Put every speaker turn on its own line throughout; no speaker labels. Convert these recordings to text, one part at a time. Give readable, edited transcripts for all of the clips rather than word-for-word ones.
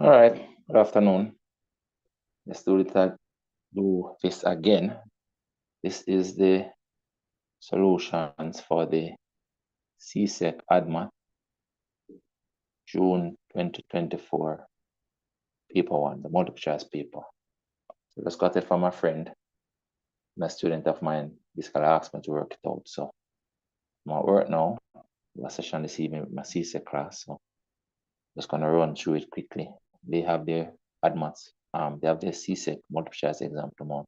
All right, good afternoon. Let's do this again. This is the solutions for the CSEC ADMA June 2024 paper 1, the multiple choice paper. So just got it from a friend, a student of mine. This guy asked me to work it out. So I'm at work now. A session this evening with my CSEC class. So just gonna run through it quickly. They have their ADMATs. They have their CSEC multiple choice exam tomorrow.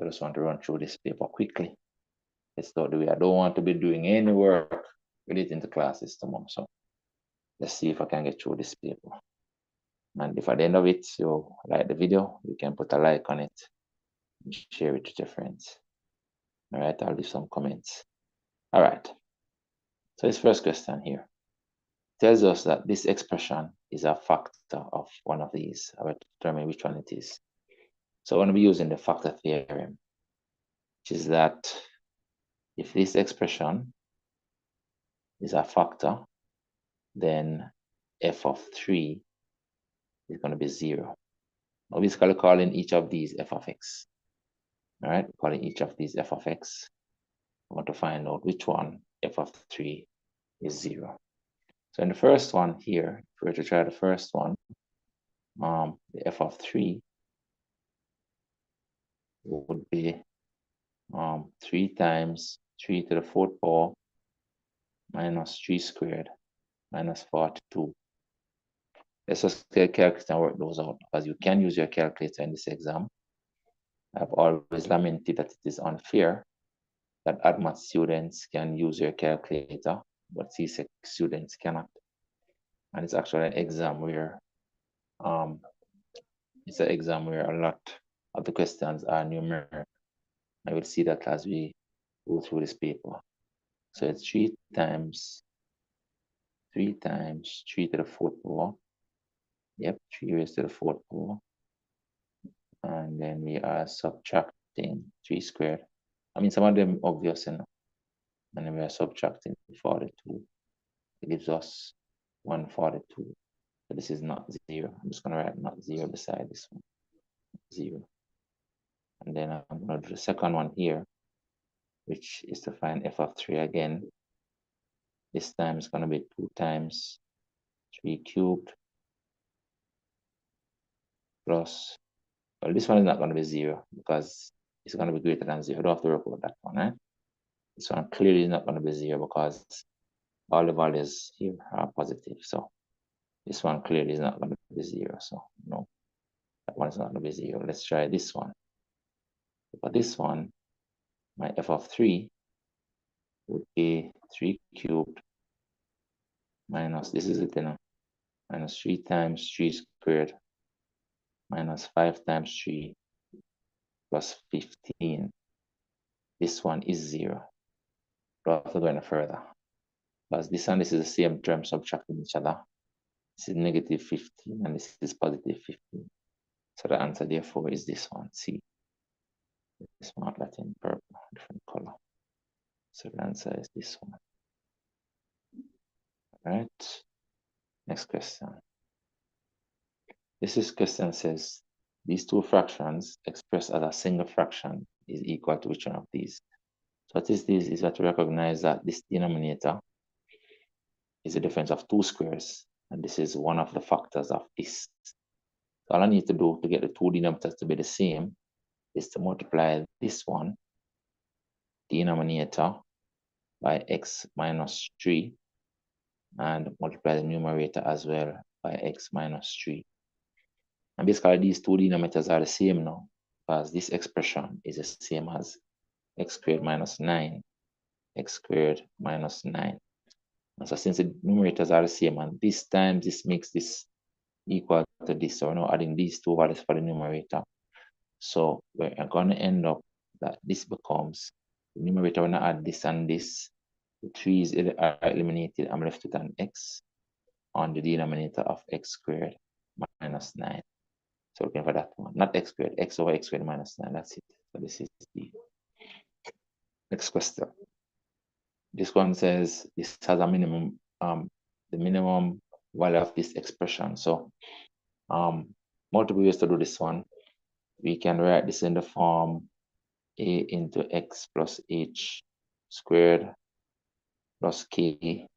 I just want to run through this paper quickly. It's not the way. I don't want to be doing any work relating to classes tomorrow. So let's see if I can get through this paper. And if at the end of it you like the video, you can put a like on it and share it with your friends. All right, I'll leave some comments. All right. So this first question here tells us that this expression is a factor of one of these. I will determine which one it is. So I'm going to be using the factor theorem, which is that if this expression is a factor, then f of 3 is going to be 0. Now basically calling each of these f of x. All right, calling each of these f of x. I want to find out which one f of 3 is 0. So in the first one here, if we were to try the first one, the f of 3 would be 3 times 3 to the 4th power minus 3 squared minus 42. Let's just get a calculator and work those out, because you can use your calculator in this exam. I've always lamented that it is unfair that ADMAT students can use your calculator, but CSEC students cannot. And it's actually an exam where a lot of the questions are numeric. I will see that as we go through this paper. So it's 3 times 3 to the 4th power. Yep, 3 raised to the 4th power. And then we are subtracting 3 squared. I mean, some of them obvious enough. And then we are subtracting 42. It gives us 142. So this is not 0. I'm just going to write not 0 beside this one. 0. And then I'm going to do the second one here, which is to find f of 3 again. This time it's going to be 2 times 3 cubed plus, well, this one is not going to be 0 because it's going to be greater than 0. I don't have to work with that one, right? This one clearly is not going to be 0 because all the values here are positive. So this one clearly is not going to be 0. So no, that one is not going to be 0. Let's try this one. For this one, my f of 3 would be 3 cubed minus, this is it, minus 3 times 3 squared minus 5 times 3 plus 15. This one is 0. Don't have to go any further, because this and this is the same term subtracting each other. This is negative 15 and this is positive 15. So the answer therefore is this one, C. This one that in purple, different color. So the answer is this one. All right. Next question. This question says these two fractions expressed as a single fraction is equal to which one of these? So what is this is that we recognize that this denominator is the difference of 2 squares, and this is one of the factors of this. So all I need to do to get the two denominators to be the same is to multiply this one, denominator, by x minus 3, and multiply the numerator as well by x minus 3. And basically these two denominators are the same now, because this expression is the same as x squared minus 9, x squared minus 9. And so since the numerators are the same, and this time this makes this equal to this, so we're now adding these two values for the numerator. So we're going to end up that this becomes, the numerator, when I add this and this, the 3's are eliminated. I'm left with an x on the denominator of x squared minus 9. So looking for that one, not x squared, x over x squared minus 9. That's it. So this is the next question. This one says this has a minimum, the minimum value of this expression. So multiple ways to do this one. We can write this in the form a into x plus h squared plus k,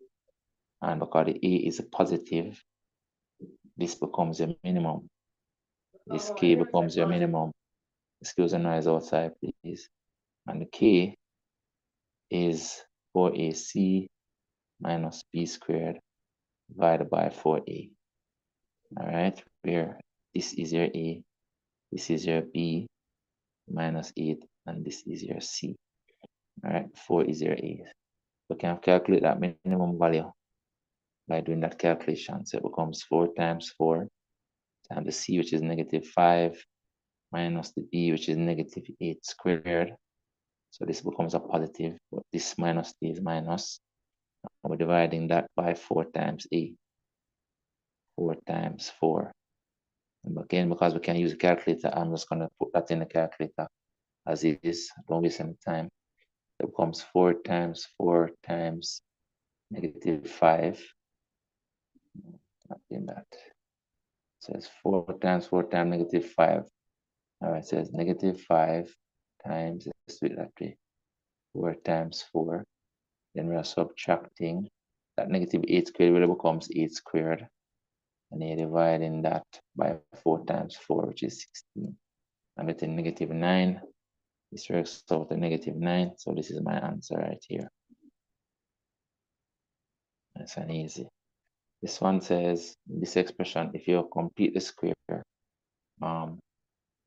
and because the a is a positive, this becomes your minimum. This k becomes your minimum. Excuse the noise outside, please. And the k is 4ac minus b squared divided by 4a. All right, where this is your a, this is your b minus 8, and this is your c. All right, 4 is your a. We can calculate that minimum value by doing that calculation. So it becomes 4 times 4 times the c, which is -5, minus the b, which is -8 squared. So this becomes a positive, but this minus d is minus. And we're dividing that by 4 times a. 4 times 4. And again, because we can use a calculator, I'm just going to put that in the calculator as it is. Don't waste any time. It becomes 4 times 4 times -5. Not in that. It says 4 times 4 times -5. All right, it says -5 times, let's do it that way, 4 times 4. Then we are subtracting that -8 squared really becomes 8 squared. And you're dividing that by 4 times 4, which is 16. And within -9, this works out to -9. So this is my answer right here. Nice and easy. This one says, this expression, if you complete the square,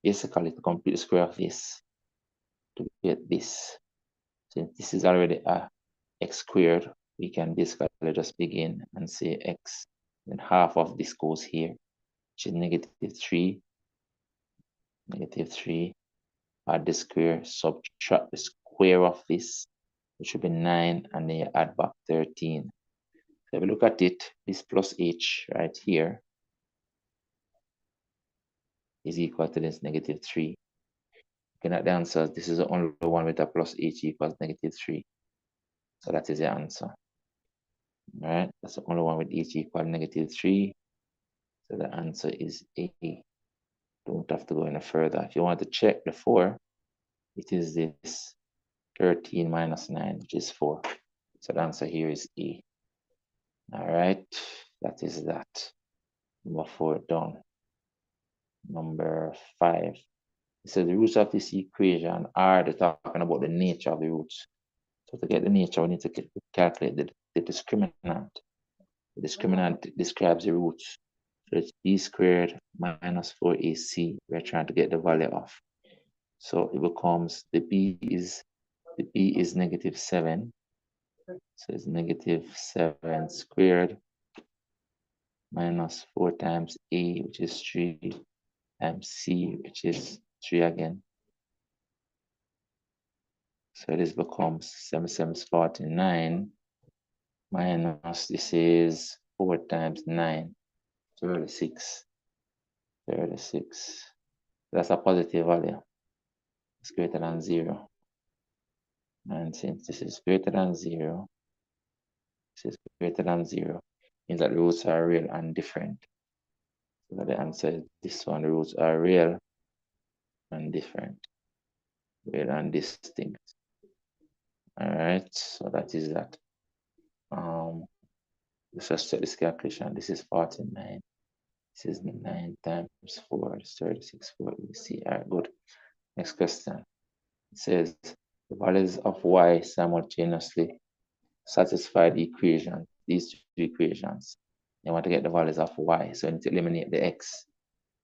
basically to complete the square of this, to get this, since this is already a x squared, we can basically just begin and say x, then half of this goes here, which is -3, -3, add the square, subtract the square of this, which should be 9, and then you add back 13. So if we look at it, this plus h right here is equal to this -3. Looking at the answers, this is the only one with a plus h equals -3. So that is the answer. All right, that's the only one with h equal -3. So the answer is A. Don't have to go any further. If you want to check the 4, it is this 13 minus 9, which is 4. So the answer here is A. All right, that is that. Number 4 done. Number 5. It says the roots of this equation are, they're talking about the nature of the roots. So to get the nature, we need to calculate the discriminant. The discriminant describes the roots. So it's b squared minus 4ac. We're trying to get the value of. So it becomes the b is -7. So it's -7 squared minus 4 times a, which is 3, times c, which is 3 again. So this becomes 7 7 is 49 minus, this is 4 times 9, 36. 36. That's a positive value. It's greater than 0. And since this is greater than 0, this is greater than 0, means that the roots are real and different. So the answer is this one, the roots are real and different. Real and distinct. All right, so that is that. Let's just check this calculation. This is 49. This is 9 times 4, 36, 4 EC. All right, good. Next question. It says the values of y simultaneously satisfy the equation, these two equations. You want to get the values of y, so you need to eliminate the x.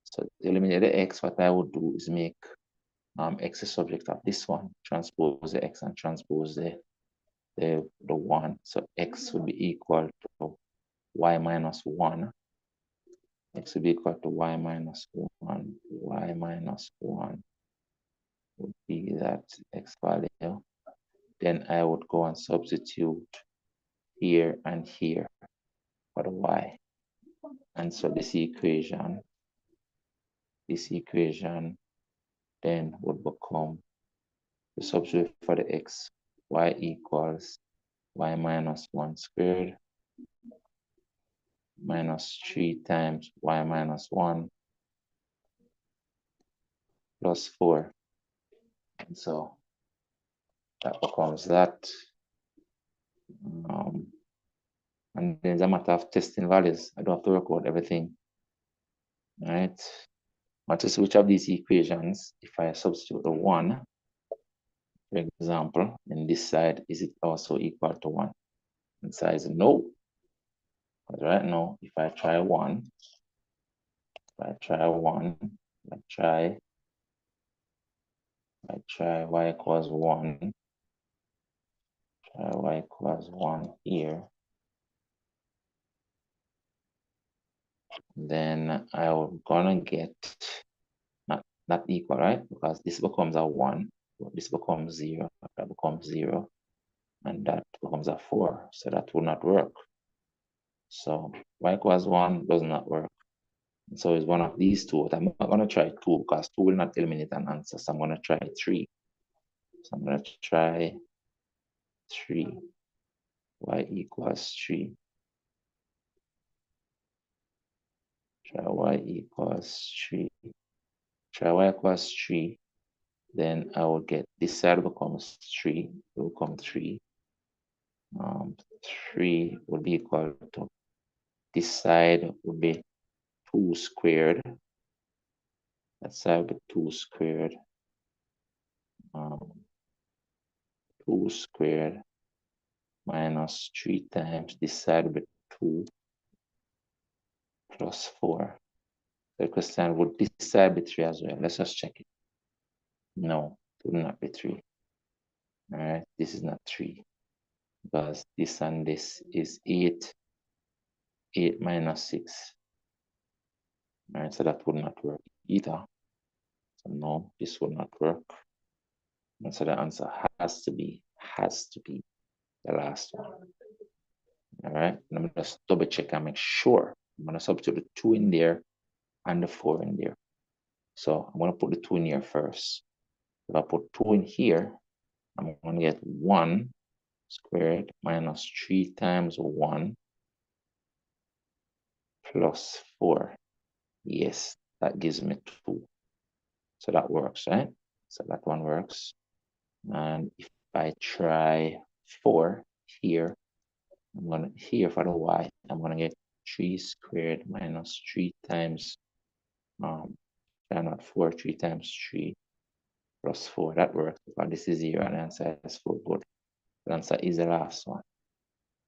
So to eliminate the x, what I would do is make x the subject of this one, transpose the x and transpose the 1. So x would be equal to y minus 1. X would be equal to y minus 1. Y minus 1 would be that x value. Then I would go and substitute here and here for the y. And so this equation then would become, the substitute for the x, y equals y minus 1 squared minus 3 times y minus 1 plus 4. And so that becomes that. And then it's a matter of testing values. I don't have to work out everything. All right. Want to see which of these equations, if I substitute the 1, for example, in this side, is it also equal to 1? And size no. But right now, if I try 1, I try y equals 1, try y equals 1 here, then I'm gonna get not equal, right? Because this becomes a 1, this becomes 0, that becomes 0, and that becomes a 4, so that will not work. So y equals 1 does not work. And so it's one of these two. But I'm not going to try 2 because 2 will not eliminate an answer. So I'm going to try 3. So I'm going to try 3. Y equals 3. Try y equals 3. Try y equals 3. Then I will get this side becomes 3. It will become 3. 3 will be equal to this side will be 2 squared. That side will be 2 squared. 2 squared minus 3 times this side will be 2 plus 4. The question, would this side be 3 as well? Let's just check it. No, it will not be 3. All right, this is not 3 because this and this is 8. 8 minus 6. All right, so that would not work either. So no, this will not work. And so the answer has to be the last one. All right, let me just double check and make sure. I'm going to substitute the 2 in there and the 4 in there. So I'm going to put the 2 in here first. If I put 2 in here, I'm going to get 1 squared minus 3 times 1 plus 4. Yes, that gives me 2. So that works, right? So that one works. And if I try 4 here, I'm going to, here for the y, I'm going to get 3 squared minus 3 times, not 4, 3 times 3 plus 4. That works because this is 0 and the answer is 4. Good. The answer is the last one.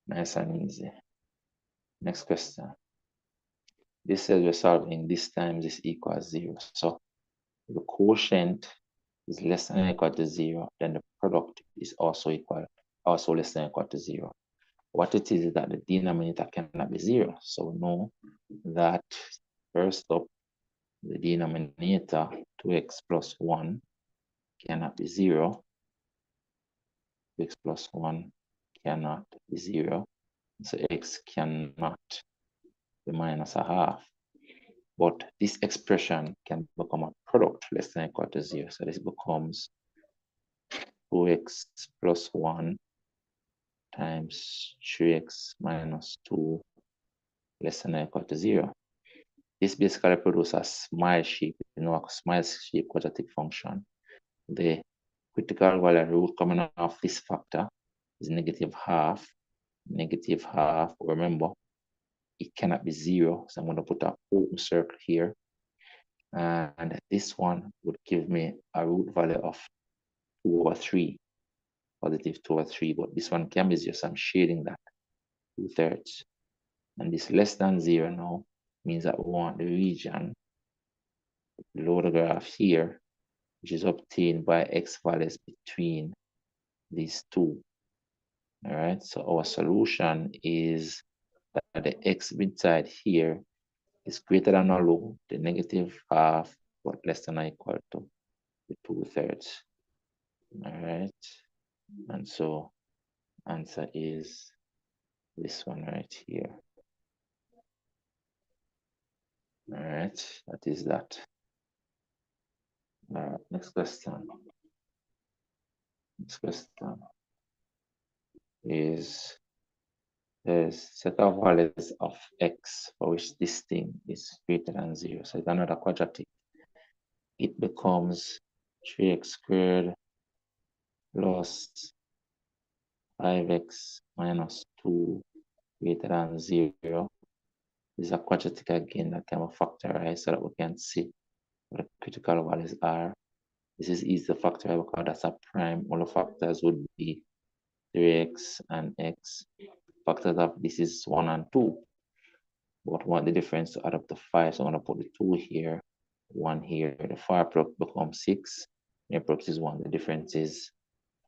Nice and easy. Next question. This says we're solving this times this equals 0. So the quotient is less than or equal to 0, then the product is also less than or equal to 0. What it is that the denominator cannot be 0. So we know that first up, the denominator 2x plus 1 cannot be 0. 2x plus 1 cannot be 0. So x cannot be minus a half. But this expression can become a product less than or equal to 0. So this becomes 2x plus 1 times 3x minus 2 less than or equal to 0. This basically produces a smile shape, a smile shape quadratic function. The critical value root coming off this factor is negative half. Remember, it cannot be 0. So I'm going to put an open circle here. And this one would give me a root value of 2 over 3, positive 2 over 3. But this one can be 0, so I'm shading that 2/3. And this less than 0 now means that we want the region below the graph here, which is obtained by x values between these two. All right, so our solution is that the x side here is greater than or low, the negative half, but less than or equal to the 2/3. All right, and so answer is this one right here. All right, that is that. All right, next question. Next question is there's set of values of x for which this thing is greater than 0. So it's another quadratic. It becomes 3x squared plus 5x minus 2 greater than 0. This is a quadratic again that can be factorized so that we can see what the critical values are. This is easy to factorize because that's a prime. All the factors would be 3x and x. Factors of this is 1 and 2. But we want the difference to add up to 5. So I'm going to put the 2 here, 1 here. The far product becomes 6. The product is 1. The difference is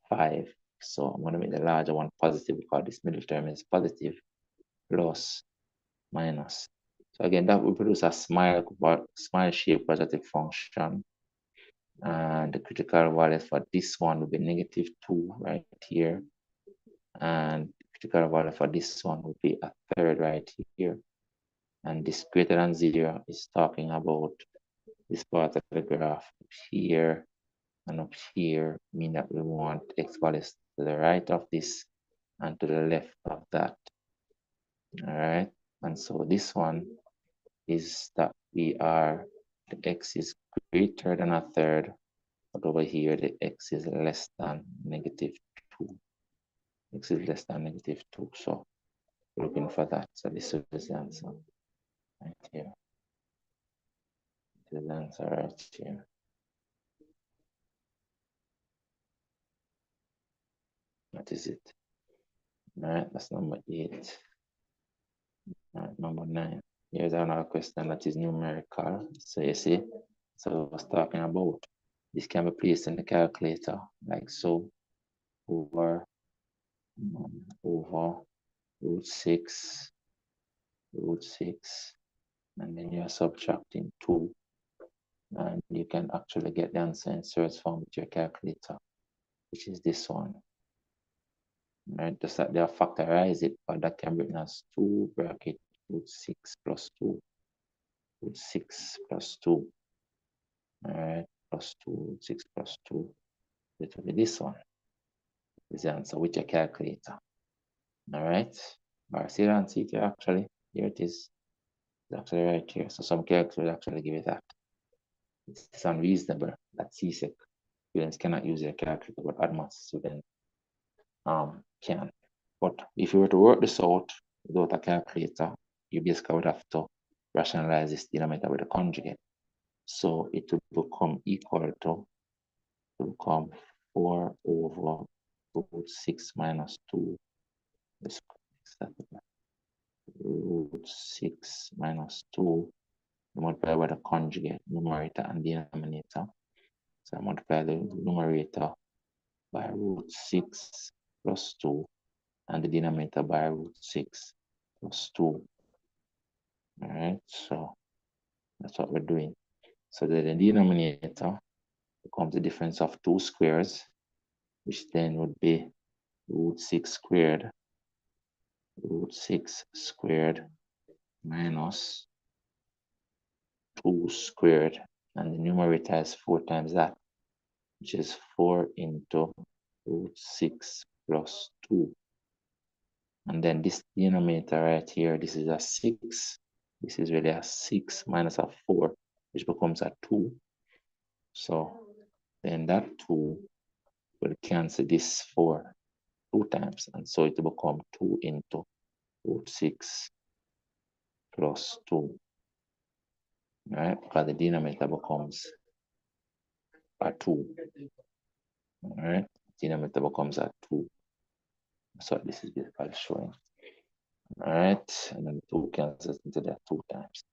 5. So I'm going to make the larger one positive because this middle term is positive, plus, minus. So again, that will produce a smile shape quadratic function. And the critical value for this one will be -2 right here. And the critical value for this one will be a third right here. And this greater than 0 is talking about this part of the graph up here and up here, mean that we want x values to the right of this and to the left of that. All right. And so this one is that the x is greater than a third, but over here the x is less than -2. X is less than -2. So we're looking for that. So this is the answer right here. This is the answer right here. What is it? All right, that's number 8. All right, number 9. Here's another question that is numerical. So you see, so I was talking about this can be placed in the calculator like so, over root 6, and then you're subtracting 2, and you can actually get the answer in Surds form with your calculator, which is this one. Right, just that they have factorized it, but that can bring us 2 bracket root 6 plus 2, root 6 plus 2. All right, plus 2, root 6 plus 2. It will be this one. Is the answer with your calculator. All right, see the answer here actually. Here it is. It's actually right here. So some calculators actually give it that. It's unreasonable that CSEC students cannot use their calculator, but advanced students can. But if you were to work this out without a calculator, you basically would have to rationalize this denominator with a conjugate. So it will become equal to 4 over root 6 minus 2. Root 6 minus 2 multiply by the conjugate, numerator and denominator. So I multiply the numerator by root 6 plus 2 and the denominator by root 6 plus 2. All right, so that's what we're doing. So the denominator becomes the difference of 2 squares, which then would be root 6 squared minus 2 squared, and the numerator is 4 times that, which is 4 into root 6 plus 2. And then this denominator right here, this is a 6. This is really a 6 minus a 4, which becomes a 2. So then that 2 will cancel this 4 2 times, and so it will become 2 into root 6 plus 2. Right? Because the denominator becomes a 2. All right? Denominator becomes a 2. So this is basically showing. All right, and then the 2 cancels into that 2 times.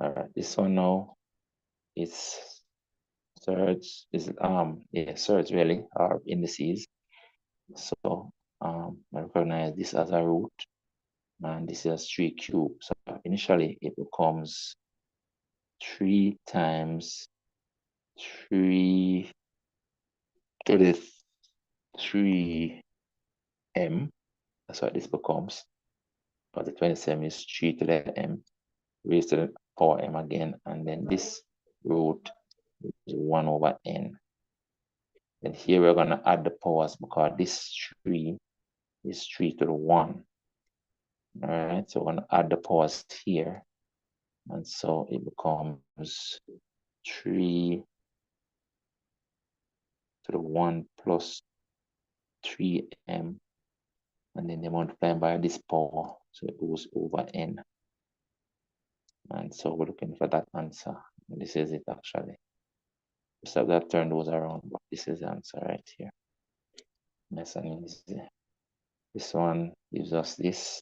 All right, this one now is surds, surds really, or indices. So I recognize this as a root, and this is 3 cubed. So initially it becomes 3 times 3 to the 3m. That's what this becomes. But the 27 is 3 to the m raised to the power m again, and then this root is 1 over n. Then here we're going to add the powers because this 3 is 3 to the 1. All right, so we're going to add the powers here. And so it becomes 3 to the 1 plus 3m. And then they multiply by this power. So it goes over n. And so we're looking for that answer. And this is it actually. Just have that turn those around, but this is the answer right here. Nice and easy. This one gives us this.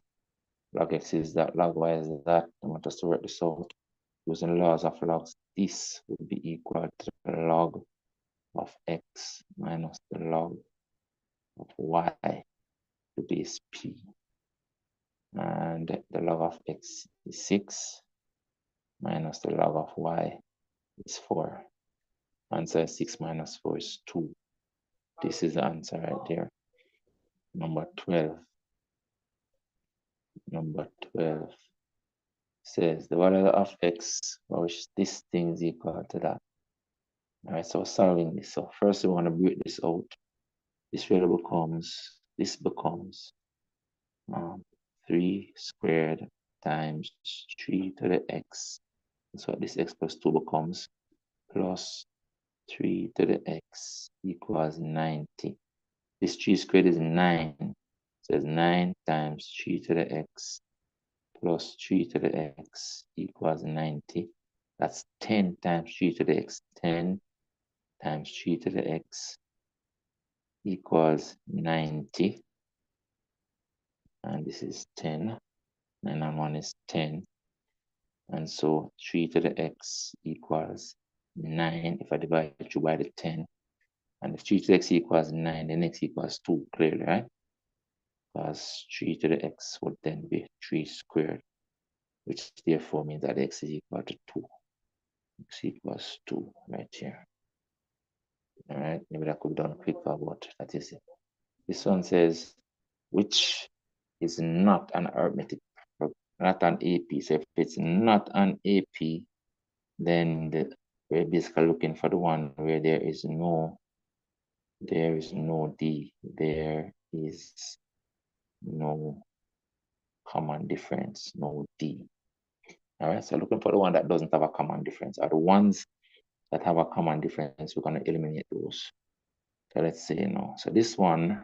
Log x is that, log y is that. I want us to work this out. Using laws of logs, this would be equal to the log of x minus the log of y to base p. And the log of x is 6 minus the log of y is 4. Answer is 6 minus 4 is 2. This is the answer right there. Number 12. Number 12 says the value of x, which this thing is equal to that. All right, so solving this. So first we want to break this out. This really becomes, 3 squared times 3 to the x. That's what this x plus 2 becomes, plus 3 to the x equals 90. This 3 squared is 9. So it's 9 times 3 to the x plus 3 to the x equals 90. That's 10 times 3 to the x. 10 times 3 to the x equals 90. And this is 10. 9 and 1 is 10. And so 3 to the x equals 9. If I divide 2 by the 10, and if 3 to the x equals 9, then x equals 2, clearly, right? Because 3 to the x would then be 3 squared, which therefore means that x is equal to 2. X equals 2 right here. All right, maybe that could be done quicker, but that is it. This one says, which is not an arithmetic, not an AP. So if it's not an AP, then we're basically looking for the one where there is no D, there is no common difference, no D. All right, so looking for the one that doesn't have a common difference. Are the ones that have a common difference, we're going to eliminate those. So let's say no. So this one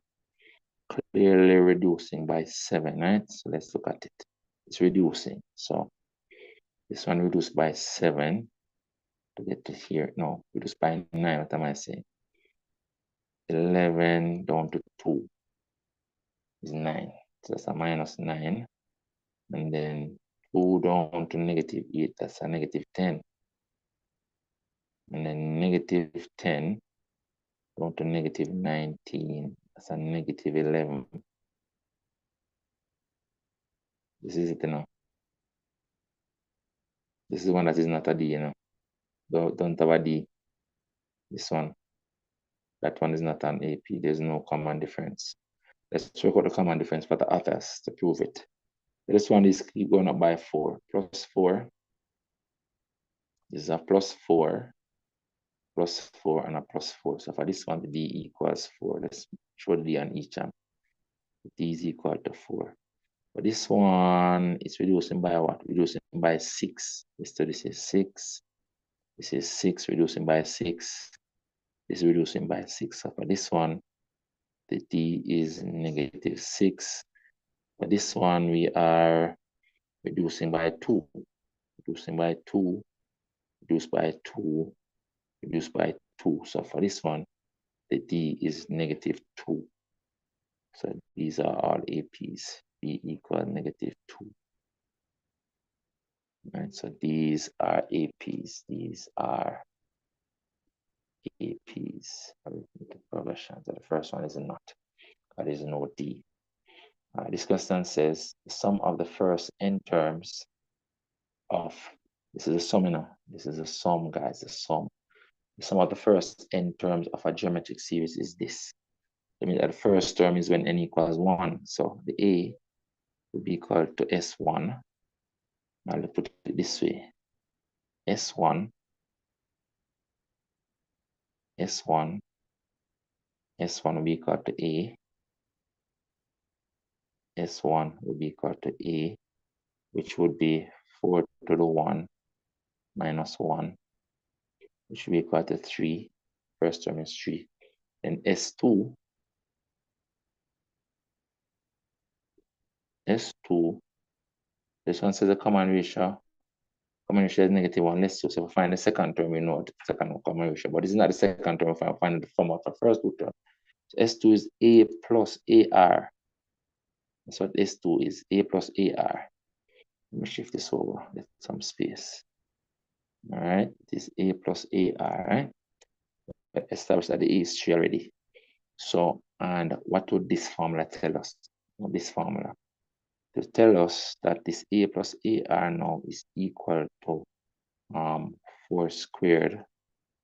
clearly reducing by 7, right? So let's look at it. It's reducing. So this one reduced by 7 to get to here. No, reduced by 9. What am I saying? 11 down to 2 is 9. So that's a minus 9. And then 2 down to negative 8, that's a negative 10. And then negative 10 down to negative 19, that's a negative 11. This is it, you know. This is the one that is not a D, you know. Don't have a D. This one. That one is not an AP. There's no common difference. Let's check out the common difference for the others to prove it. This one is keep going up by 4. Plus 4. This is a plus 4. Plus 4 and a plus 4. So for this one, the D equals 4. Let's show the D on each one. D is equal to 4. But this one is reducing by what? Reducing by 6. So this is 6. This is 6 reducing by 6. This is reducing by 6. So for this one, the D is negative 6. For this one, we are reducing by 2. Reducing by 2. Reduce by 2. Reduce by 2. So for this one, the D is negative 2. So these are all APs. B equal negative 2. Right, so these are APs. These are APs. Arithmetic progression. So the first one is not. There is no D. This question says the sum of the first n terms of, this is a sum, you know. This is a sum, guys, a sum. The sum of the first n terms of a geometric series is this. That means that the first term is when n equals 1. So the A would be equal to S1. Now let's put it this way. S1, S1, S1 will be equal to A. S1 would be equal to A, which would be 4 to the 1 minus 1, which would be equal to 3. First term is 3. Then S2, this one says the common ratio. Common ratio is -1, less 2. So if we find the second term, we know the second common ratio. But this is not the second term, if I find the form of the first two terms. So S2 is A plus AR. That's what S2 is, A plus AR. Let me shift this over, get some space. All right, this A plus AR, right? Established that the A is 3 already. So, and what would this formula tell us? This formula to tell us that this A plus AR now is equal to 4 squared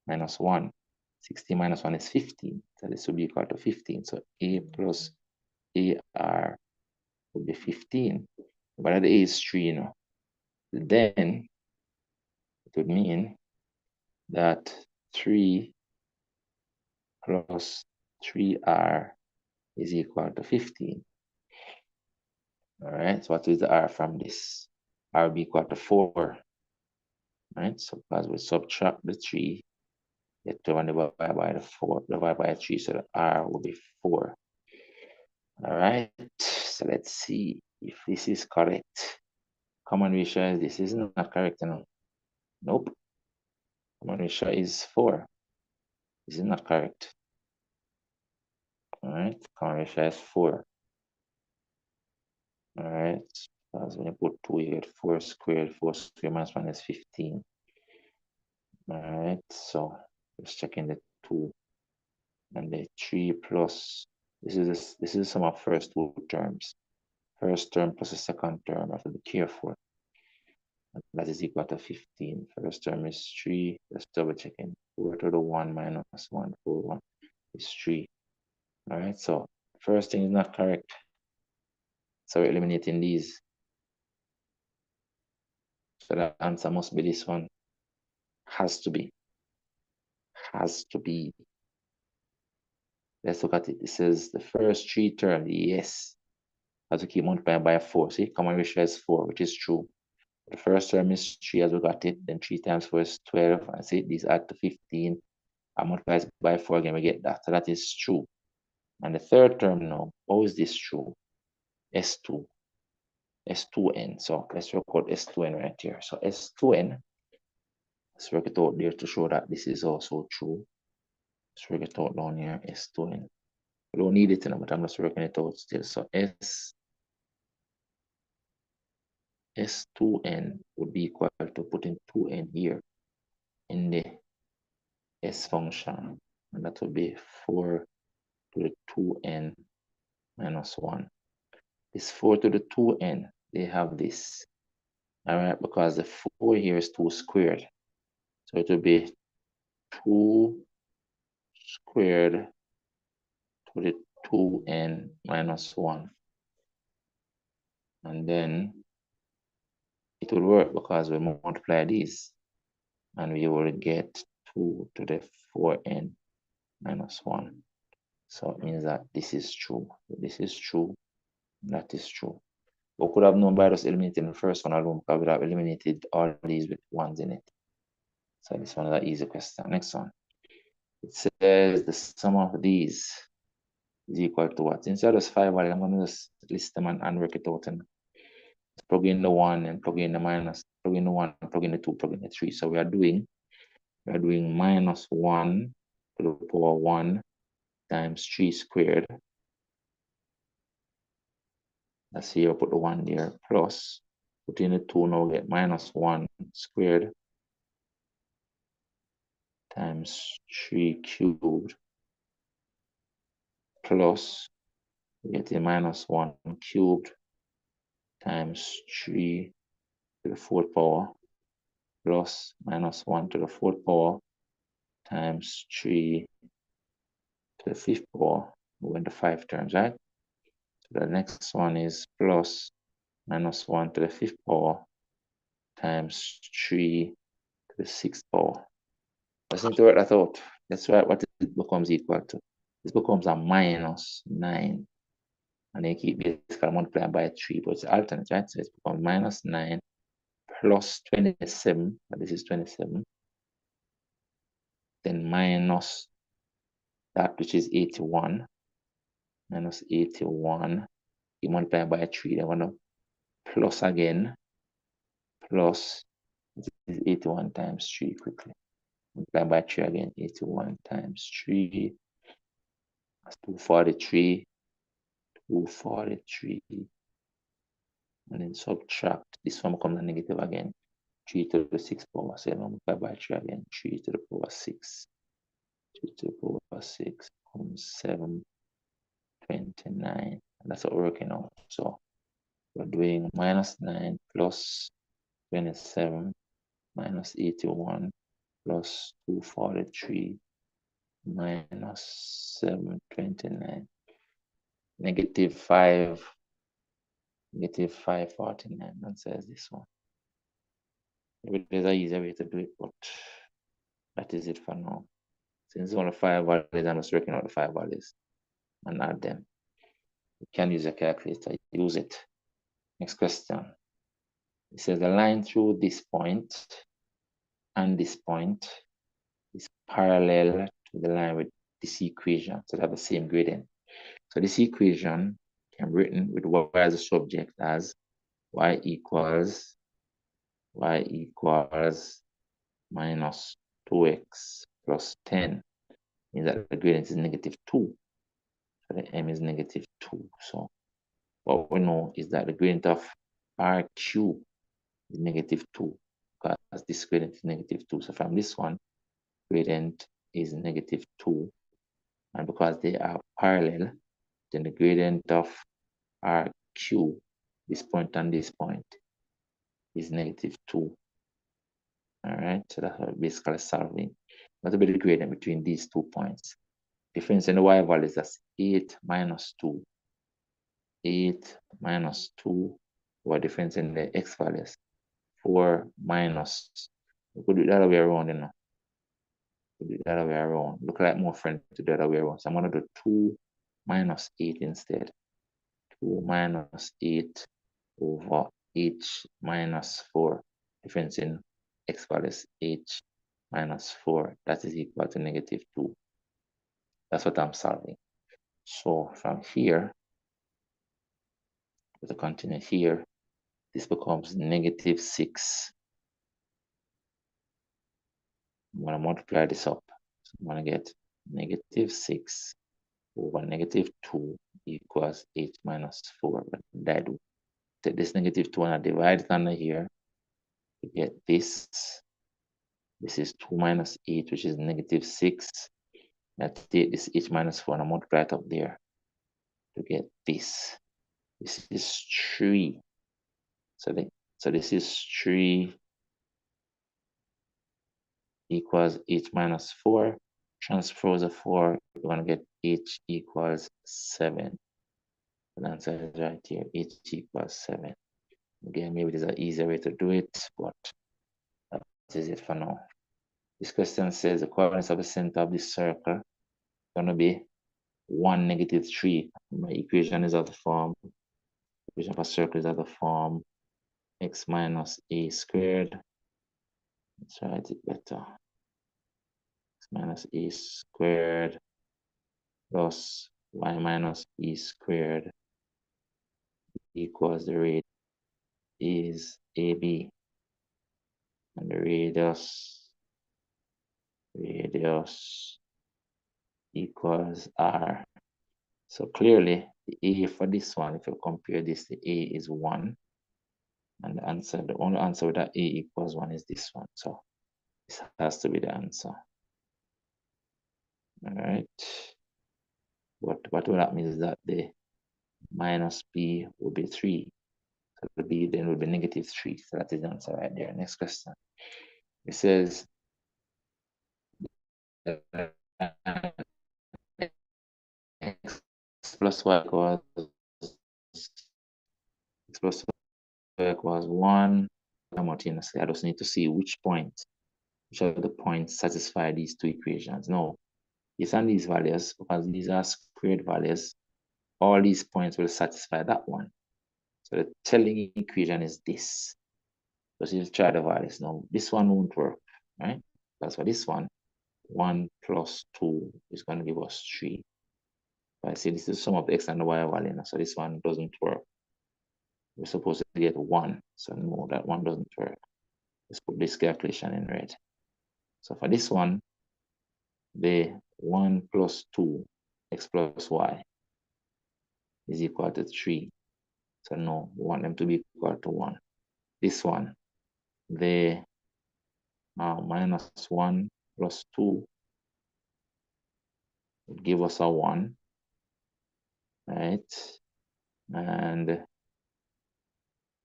minus 1. 16 minus 1 is 15. So this will be equal to 15. So A plus AR will be 15. But the A is 3, you know. Then it would mean that 3 plus 3R is equal to 15. All right, so what is the R from this? R will be equal to 4. Right, so as we subtract the 3, get 2 divided by the 4, divided by 3, so the R will be 4. All right, so let's see if this is correct. Common ratio is this is not correct, you know. Nope. Common ratio is 4. This is not correct. All right, common ratio is 4. All right, so as when you put 2, you get 4 squared. 4 squared minus 1 is 15. All right, so just checking the 2 and the 3 plus. This is the sum of first two terms. First term plus the second term. I have to be careful. That is equal to 15. First term is 3. Let's double checking. 4 to the 1 minus 1, 4, 1 is 3. All right, so first thing is not correct. So we're eliminating these. So the answer must be this one. Has to be. Has to be. Let's look at it. It says the first 3 terms, yes. As we keep multiplying by 4. See, common ratio is 4, which is true. The first term is 3 as we got it. Then 3 times 4 is 12. And see, these add to 15. I multiply by 4 again, we get that. So that is true. And the third term now, how is this true? S2. S2n. So let's record S2n right here. So S2n, let's work it out there to show that this is also true. Let's work it out down here, S2n. We don't need it, but I'm just working it out still. So S2n would be equal to putting 2n here in the S function. And that would be 4 to the 2n minus 1. This 4 to the 2n, they have this. All right, because the 4 here is 2 squared. So it will be 2 squared to the 2n minus 1. And then it will work because we multiply these. And we will get 2 to the 4n minus 1. So it means that this is true. This is true. That is true. We could have known by just eliminating the first one alone because we would have eliminated all these with 1s in it. So this one is an easy question. Next one. It says the sum of these is equal to what? Instead of just 5, I'm going to just list them and work it out and plug in the 1 and plug in the minus, plug in the 1, plug in the 2, plug in the 3. So we are doing minus 1 to the power 1 times 3 squared. Let's see, I'll put the 1 there, plus, put in the 2, now we get minus 1 squared times 3 cubed, plus, we get a minus 1 cubed times 3 to the 4th power, plus minus 1 to the 4th power times 3 to the 5th power. We went to 5 terms, right? So the next one is plus minus 1 to the 5th power times 3 to the 6th power. Let's need to work that out. That's right, what it becomes equal to. This becomes a minus 9 And then keep basically multiplying by 3, but it's alternate, right? So it's become minus 9 plus 27, and this is 27, then minus that which is 81, minus 81, you multiply by 3, then we're going to plus again, plus, this is 81 times 3 quickly. Multiply by 3 again, 81 times 3, that's 243, 243, and then subtract, this one becomes a negative again, 3 to the 6th power, so multiply by 3 again, 3 to the power 6, 3 to the power 6 becomes 729, and that's what we're working out. So we're doing minus 9 plus 27 minus 81 plus 243 minus 729, negative 549. That says this one. Maybe there's an easier way to do it, but that is it for now. Since it's only 5 values, I'm just working out the 5 values and add them. You can use a calculator, use it. Next question. It says the line through this point and this point is parallel to the line with this equation, so they have the same gradient. So this equation can be written with y as a subject as y equals minus 2x plus 10, means that the gradient is negative 2. So the m is negative 2. So what we know is that the gradient of RQ is negative 2, because this gradient is negative 2. So from this one, gradient is negative 2. And because they are parallel, then the gradient of RQ, this point and this point, is negative 2. All right, so that's what we're basically solving. What's the gradient between these 2 points? Difference in the y values, that's 8 minus 2. 8 minus 2. What difference in the x values? 4 minus. We could do it the other way around, you know. We could do it the other way around. Look like more friendly to the other way around. So I'm going to do 2 minus 8 instead. 2 minus 8 over h minus 4. Difference in x values, h minus 4. That is equal to negative 2. That's what I'm solving. So from here, to continue here, this becomes negative 6. I'm going to multiply this up. So I'm going to get negative 6 over negative 2 equals h minus 4. But I do take this negative 2 and I divide it under here to get this. This is 2 minus 8, which is negative 6. I take this h minus 4 and I multiply it up there to get this. This is 3. So this is 3 equals h minus 4. Transpose a 4, we're going to get h equals 7. The answer is right here, h equals 7. Again, maybe there's an easier way to do it, but that is it for now. This question says the coordinates of the center of this circle is going to be 1, negative 3. My equation is of the form, equation of a circle is of the form x minus a squared. Let's write it better. X minus a squared plus y minus b squared equals the radius is AB, and the radius equals R. So clearly the A for this one, if you compare this, the A is 1, and the answer, the only answer with that A equals 1 is this one. So this has to be the answer. All right. What that means is that the minus B will be 3. So the B then will be negative 3. So that is the answer right there. Next question. It says x plus y equals x plus y equals 1 simultaneously. I just need to see which of the points satisfy these two equations. No, it's on these values, because these are squared values all these points will satisfy that one. So the telling equation is this. So you try the values. Now, this one won't work, right? Because for this one, 1 plus 2 is going to give us 3. I see this is sum of the x and the y value. So this one doesn't work. We're supposed to get 1. So no, that one doesn't work. Let's put this calculation in red. So for this one, the 1 plus 2 x plus y is equal to 3. So no, we want them to be equal to 1. This one, the minus 1 plus 2 would give us a 1, right? And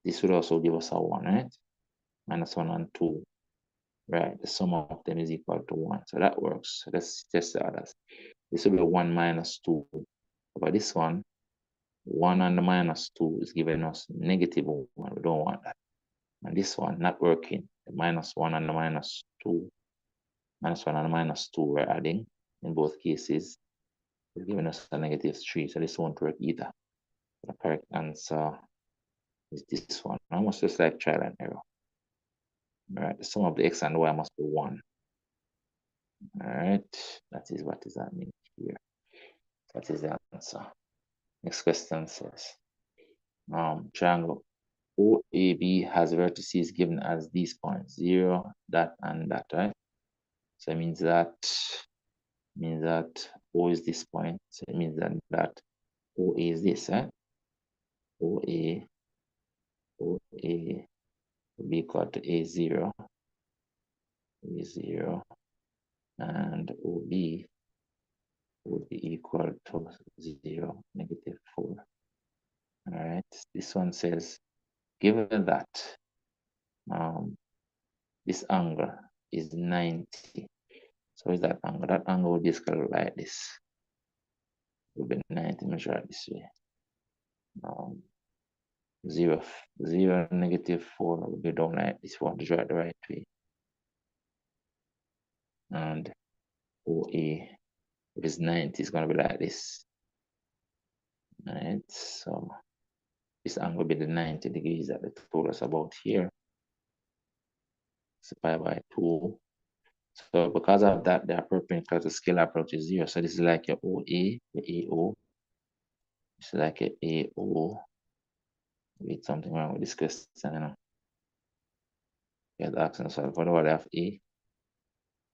this would also give us a 1, right? Minus 1 and 2, right? The sum of them is equal to 1. So that works. So let's test the others. This will be 1 minus 2. But this one, 1 and the minus 2 is giving us negative 1. We don't want that. And this one, not working. The minus 1 and the minus 2. Minus 1 and the minus 2 we're adding in both cases. It's giving us a negative 3. So this won't work either. The correct answer is this one. Almost just like trial and error. All right, the sum of the x and y must be 1. All right, that is what does that mean here. That is the answer. Next question says, triangle OAB has vertices given as these points, 0, that, and that, right? So it means that O is this point. So it means that OA is this, right? OA will be equal to A0, and OB would be equal to 0, negative 4. All right, this one says, given that this angle is 90, so is that angle? That angle would be scaled like this. It would be 90, measure it this way. 0, negative 4 will be down like this. We want to draw it the right way. And OA, if it's 90, it's going to be like this. All right, so this angle will be the 90 degrees that they told us about here. It's pi by 2. So because of that, they are perpendicular to scalar approach is 0. So this is like your OA, the AO. It's like a AO. With something wrong with this question, you know. Get asking yourself, what do I have A?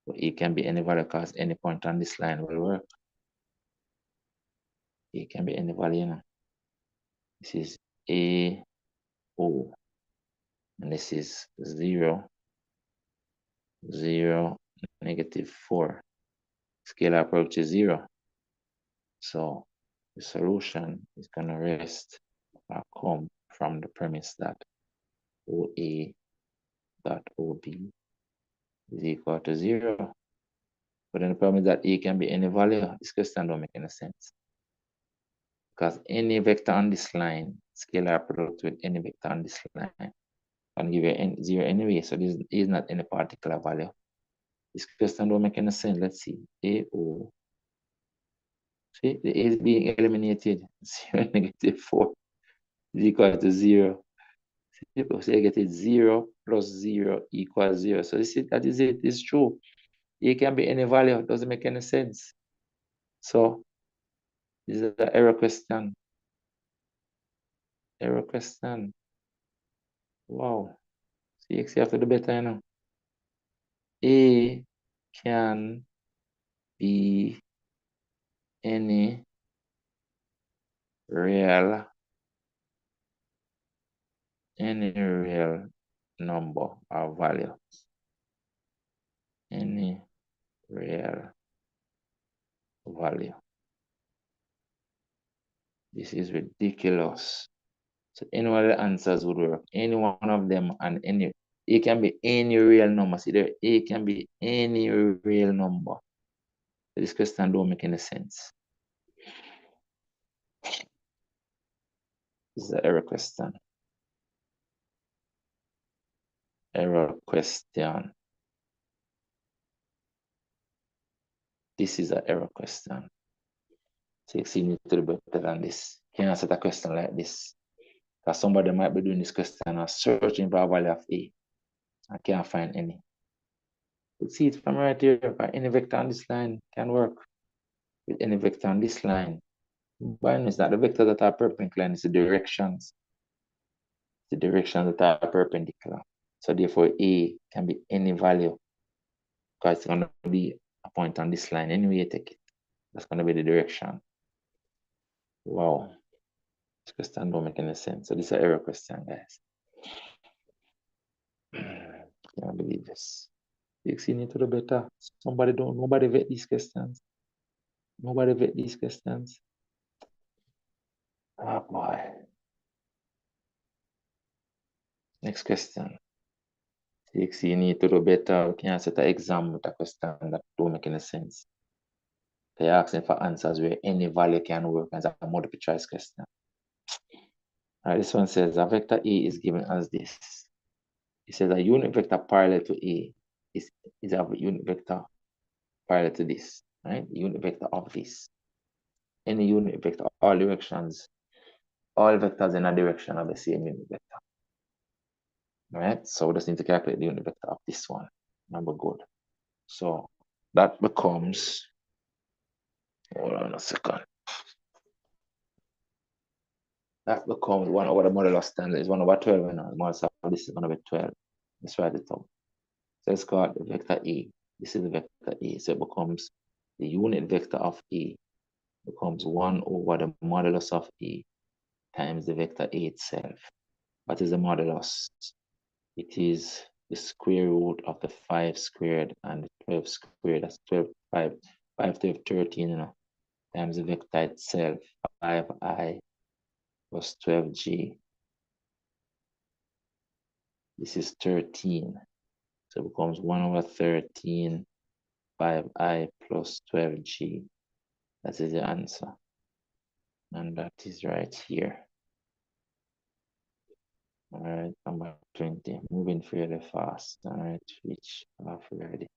But A can be any value because any point on this line will work. A can be any value, you know. This is AO. And this is 0, negative 4. Scalar approach is 0. So the solution is going to rest or come from the premise that OA dot OB is equal to 0. But then the problem is that A can be any value. This question don't make any sense. Because any vector on this line, scalar product with any vector on this line, can give you 0 anyway. So this is not any particular value. This question don't make any sense. Let's see. AO. See, the A is being eliminated. 0, negative 4 is equal to 0. So you get it 0 plus 0 equals 0. So that is it. It's true. A can be any value. It doesn't make any sense. So this is the error question. Error question. Wow. CXC have to do better, you know. A can be any real number or value. Any real value. This is ridiculous. So any one of the answers would work. Any one of them, and any A can be any real number. See there, A can be any real number. So this question don't make any sense. This is an error question. Error question. This is an error question. CSEC need to do better than this. Can't answer a question like this. Because somebody might be doing this question or searching for a value of A. I can't find any. You see it from right here. Any vector on this line can work with any vector on this line. But it's not the vectors that are perpendicular, it's the directions. The directions that are perpendicular. So therefore A can be any value. Because it's going to be a point on this line. Anyway you take it. That's going to be the direction. Wow. This question don't make any sense. So this is an error question, guys. Can't believe this. You need to do better. Nobody vet these questions. Nobody vet these questions. Oh boy. Next question. You need to do better. We can set an exam with a question that don't make any sense. They're asking for answers where any value can work as a multiple choice question. All right, this one says a vector A is given as this. It says a unit vector parallel to A is a unit vector parallel to this, right? Unit vector of this. Any unit vector, all directions, all vectors in a direction of the same unit vector. All right, so we just need to calculate the unit vector of this one. Number good. So that becomes, hold on a second. That becomes 1 over the modulus standard is 1 over 12. And the modulus of this is going to be 12. Let's write it up. So let's call it the vector E. This is the vector E. So it becomes the unit vector of E becomes 1 over the modulus of E times the vector A itself. What is the modulus? It is the square root of the 5 squared and the 12 squared. That's 12, 5, 5, 12, 13, you know, times the vector itself, 5i plus 12g. This is 13. So it becomes 1 over 13, 5i plus 12g. That is the answer. And that is right here. All right, number 20. Moving fairly fast. All right, reach half already.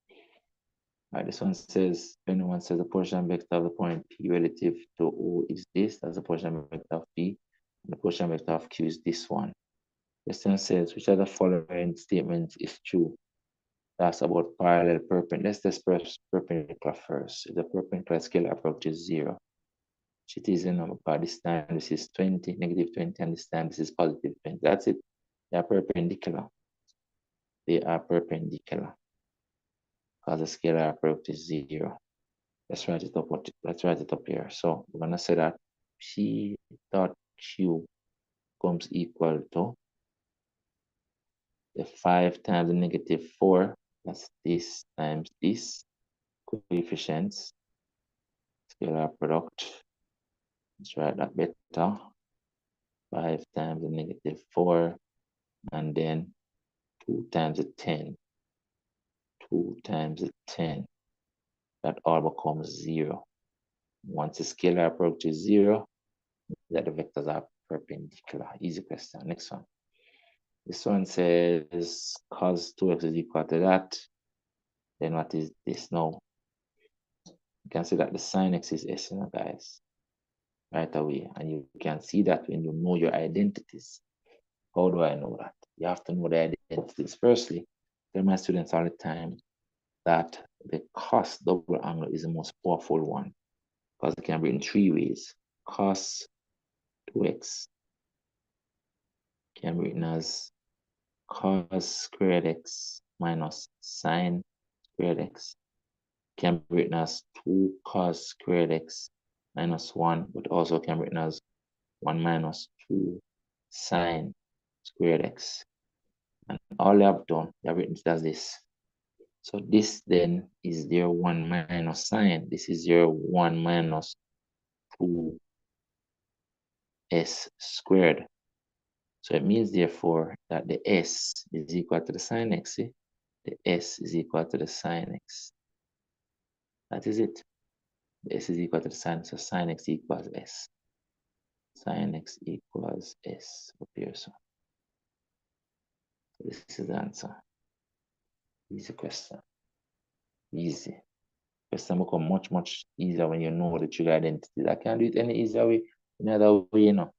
All right, this one says, anyone says the portion vector of the point P relative to O is this. That's the portion vector of P. And the portion vector of Q is this one. Question says, which of the following statements is true? That's about parallel perpendicular. Let's test perpendicular first. If the perpendicular scalar approach is 0, which it is, you know, by this time this is 20, negative 20, and this time this is positive 20. That's it. They are perpendicular. They are perpendicular. Because the scalar approach is 0. Let's write it up. Let's write it up here. So we're gonna say that P dot Q comes equal to the 5 times the negative 4. That's this times this coefficients. Scalar product. Let's write that better. 5 times the negative 4, and then 2 times the 10. 2 times the 10. That all becomes 0. Once the scalar approach is 0, that the vectors are perpendicular. Easy question. Next one. This one says cos 2x is equal to that. Then what is this now? You can see that the sin x is s, you know, guys, right away. And you can see that when you know your identities. How do I know that? You have to know the identities. Firstly, I tell my students all the time that the cos double angle is the most powerful one, because it can be in 3 ways. Cos 2x can be written as cos squared x minus sine squared x. Can be written as 2 cos squared x minus 1, but also can be written as 1 minus 2 sine squared x. And all they have done, they have written it as this. So this then is their 1 minus sine. This is your 1 minus 2 s squared. So it means therefore that the s is equal to the sine x. See? The s is equal to the sine x. That is it. The s is equal to the sine, so sine x equals s. Sine x equals s up here. So this is the answer. Easy question. Easy. Question become much easier when you know the trig identities. I can't do it any easier way, any other way, you know.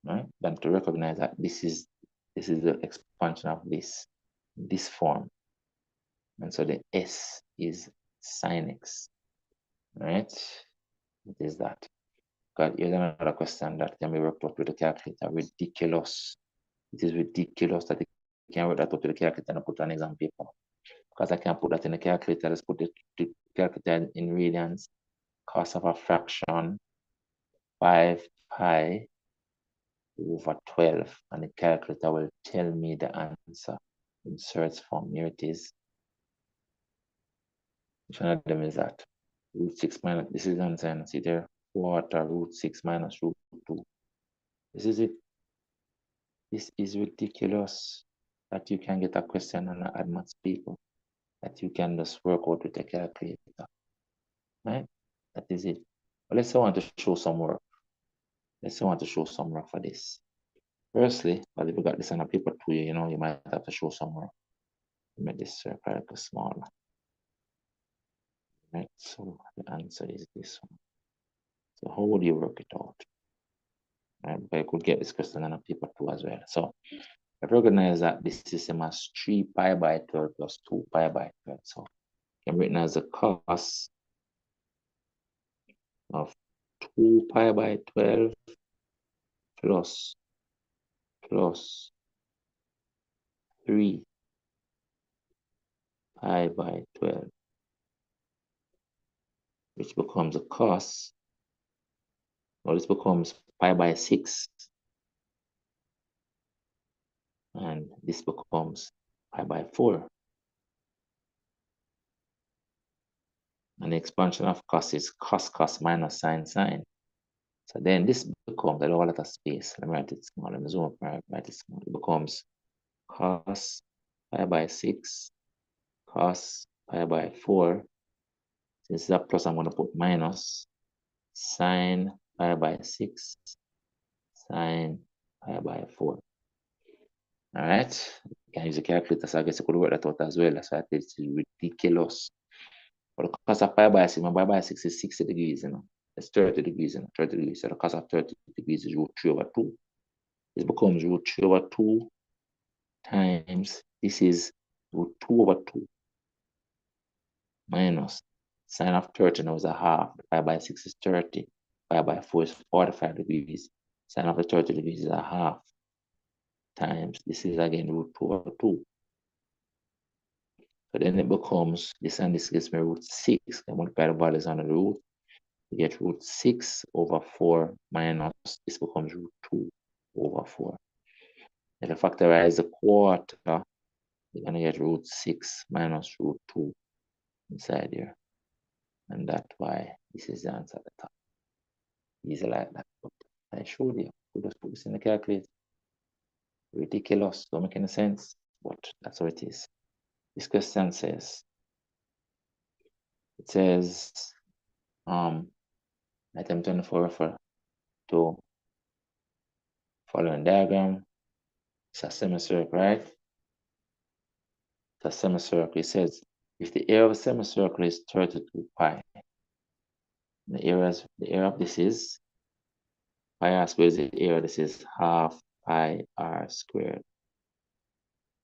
Right? Than to recognize that this is the expansion of this form. And so the S is sin x. Right? It is that. Because here's another question that can be worked out with the calculator. Ridiculous. It is ridiculous that you can work that out with the calculator and put an exam paper. Because I can't put that in the calculator. Let's put the calculator in radians. Cost of a fraction 5 pi over 12, and the calculator will tell me the answer in Surds form. Here it is. Which one of them is that? Root 6 minus, this is the answer. See there, quarter root 6 minus root 2. This is it. This is ridiculous that you can get a question on an advanced paper that you can just work out with a calculator. Right? That is it. But let's say I want to show some work. Let's say I want to show some work for this. Firstly, well, if you got this on a paper too, you know, you might have to show some work. Make this circle smaller. Right, so the answer is this one. So how would you work it out? Right, but you could get this question on a paper too as well. So I recognize that this system has 3 pi by 12 plus 2 pi by 12. So it can be written as the cos of 2 pi by 12 plus 3 pi by 12, which becomes a cos. Well, this becomes pi by 6. And this becomes pi by 4. And the expansion of cos is cos minus sin. So then this becomes a lot of space. Let me write it small. Let me zoom up, write it small. It becomes cos pi by 6, cos pi by 4. Since it's a plus, I'm going to put minus sin pi by 6, sin pi by 4. All right. You can use a calculator, so I guess you could work that out as well. That's why it's ridiculous. But the cos of pi by 6, my pi by 6 is 60 degrees, you know. It's 30 degrees, you know, 30 degrees. So the cos of 30 degrees is root 3 over 2. This becomes root 3 over 2 times, this is root 2 over 2 minus sine of 30 now is a half. Pi by 6 is 30. Pi by 4 is 45 degrees. Sine of the 30 degrees is a half times, this is again root 2 over 2. So then it becomes, this and this gives me root 6. I multiply the values under the root. You get root 6 over 4 minus, this becomes root 2 over 4. If I factorize the quarter, you're going to get root 6 minus root 2 inside here. And that's why this is the answer at the top. Easy like that. But I showed you. You just put this in the calculator. Ridiculous. Don't make any sense. But that's what it is. This question says, it says, item 24 refer to following diagram. It's a semicircle, right? It's a semicircle. It says, if the area of a semicircle is 32 pi, the area of this is pi r squared is the area. This is half pi r squared.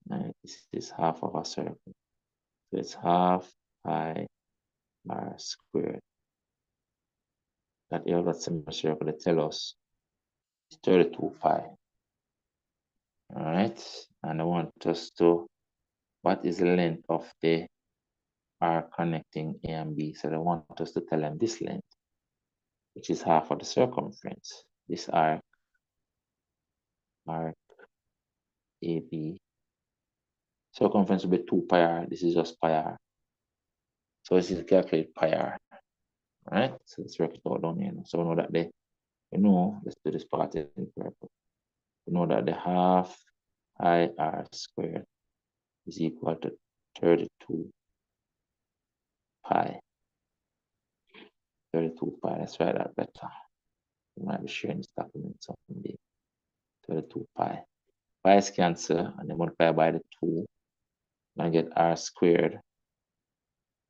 Right? This is half of a circle. So it's half pi r squared. That area of that semicircle, they tell us is 32 pi. All right. And I want us to, what is the length of the R connecting A and B? So they want us to tell them this length, which is half of the circumference. This arc AB. Circumference will be 2 pi r. This is just pi r. So this is calculate pi r. All right. So let's work it out down here. So we know that let's do this part in purple. We know that the half pi r squared is equal to 32 pi. 32 pi. Let's write that better. You might be sharing this document someday. 32 pi. Pi is cancel and then multiply by the 2. I get r squared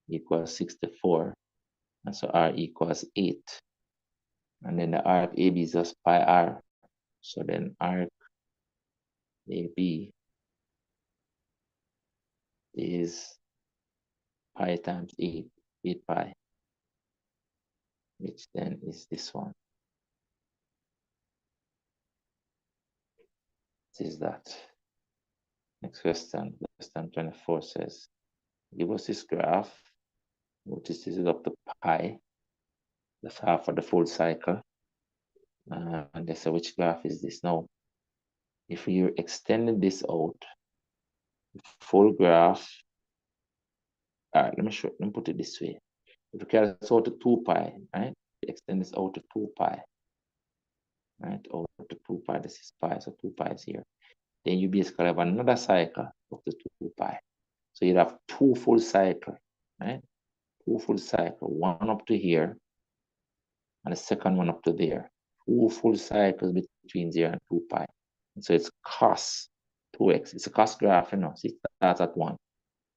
equals 64. And so R equals 8. And then the arc AB is just pi R. So then arc AB is pi times 8, 8 pi, which then is this one. This is that. Next question, question 24 says, give us this graph. Notice this is up to pi. That's half of the full cycle. And they say, which graph is this? Now, if you're extending this out, full graph, all right, let me put it this way. If you carry this out to 2 pi, right? Extend this out to 2 pi, right? Out to 2 pi, this is pi, so 2 pi is here. Then you basically have another cycle up to 2 pi. So you'd have 2 full cycles, right? 2 full cycles, one up to here, and the second one up to there. 2 full cycles between 0 and 2 pi. And so it's cos 2x. It's a cos graph, you know. So it starts at 1.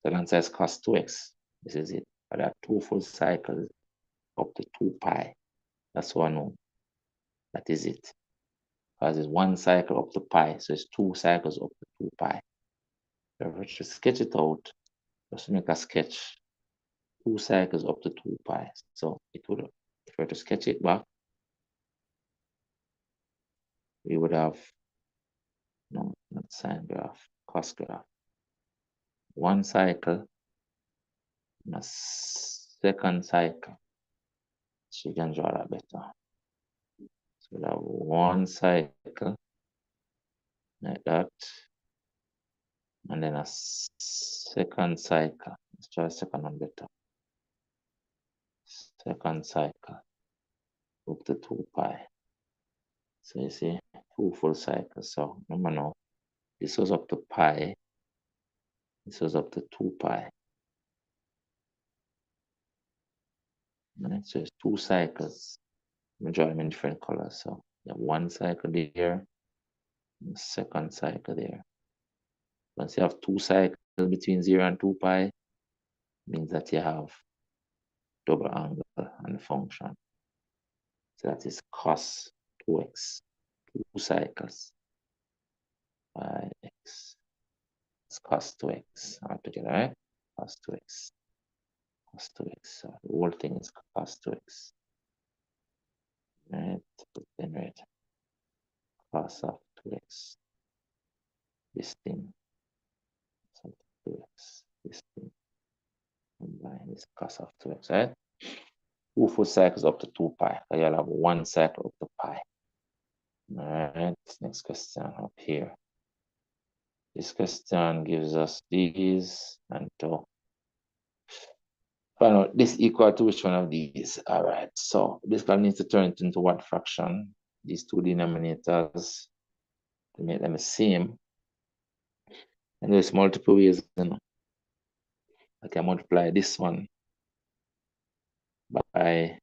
The answer is cos 2x. This is it. But there are 2 full cycles up to 2 pi. That's what I know. That is it. Because it's 1 cycle up to pi, so it's 2 cycles up to 2 pi. So if we just sketch it out, just make a sketch, 2 cycles up to 2 pi. So it would, if we were to sketch it back, we would have, no, not sine graph, cos graph. 1 cycle and a second cycle. So you can draw that better. So that 1 cycle like that, and then a second cycle. Let's try the second one better. Second cycle up to 2 pi. So you see, 2 full cycles. So remember now, this was up to pi. This was up to 2 pi. Right? So it's 2 cycles. I'm draw them in different colors. So you have 1 cycle there, and second cycle there. Once you have 2 cycles between 0 and 2 pi, means that you have double angle on the function. So that is cos 2x, 2 cycles by x. It's cos 2x altogether, right? Cos 2x, cos 2x. So the whole thing is cos 2x. Right? Then right, cos of 2x. This thing, so 2x, this thing, combine this cos of 2x, right? 2 full cycles up to 2 pi. So you'll have 1 cycle up to pi. All right, next question up here. This question gives us these, and to find out this equal to which one of these. All right, so this one needs to turn it into what fraction? These two denominators, to make them the same. And there's multiple ways, you know. I can multiply this one by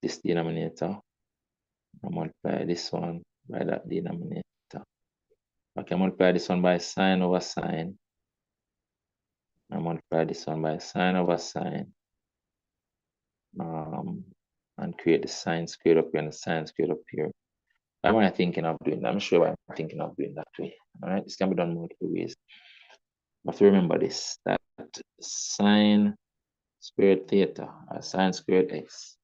this denominator. I multiply this one by that denominator. I can multiply this one by sine over sine. I multiply this one by sine over sine. And create the sine squared up here and the sine squared up here. Why am I thinking of doing that? I'm sure why I'm thinking of doing that way. All right, this can be done multiple ways. You have to remember this, that sine squared theta, or sine squared x,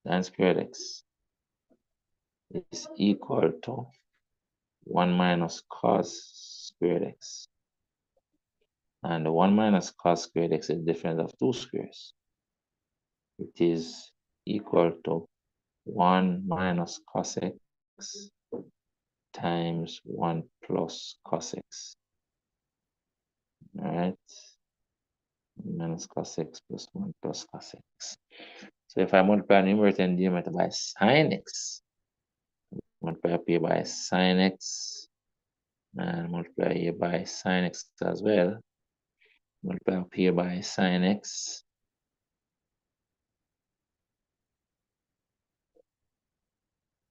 sine squared x is equal to 1 minus cos squared x. And the 1 minus cos squared x is the difference of 2 squares. It is equal to 1 minus cos x times 1 plus cos x. All right, minus cos x plus 1 plus cos x. So if I multiply numerator and denominator by sine x, multiply up here by sine x, and multiply here by sine x as well, multiply up here by sine x,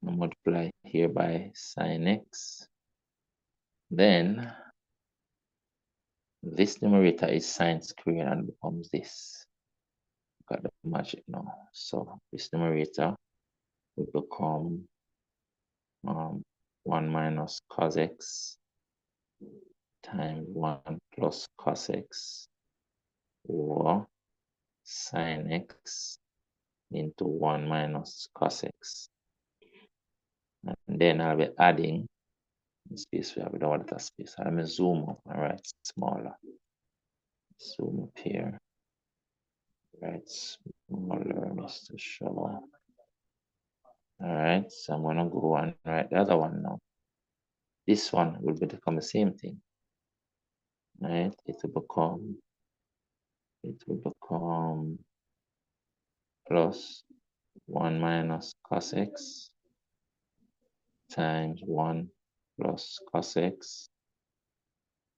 and multiply here by sine x, Then this numerator is sine squared and becomes this. Look at the magic now. So this numerator will become 1 minus cos x times 1 plus cos x or sine x into 1 minus cos x. And then I'll be adding the space we have. We don't want that space. Let me zoom up and write smaller. Zoom up here. Write smaller just to show. All right, so I'm gonna go and write the other one now. This one will become the same thing. Right? It will become plus 1 minus cos x times 1 plus cos x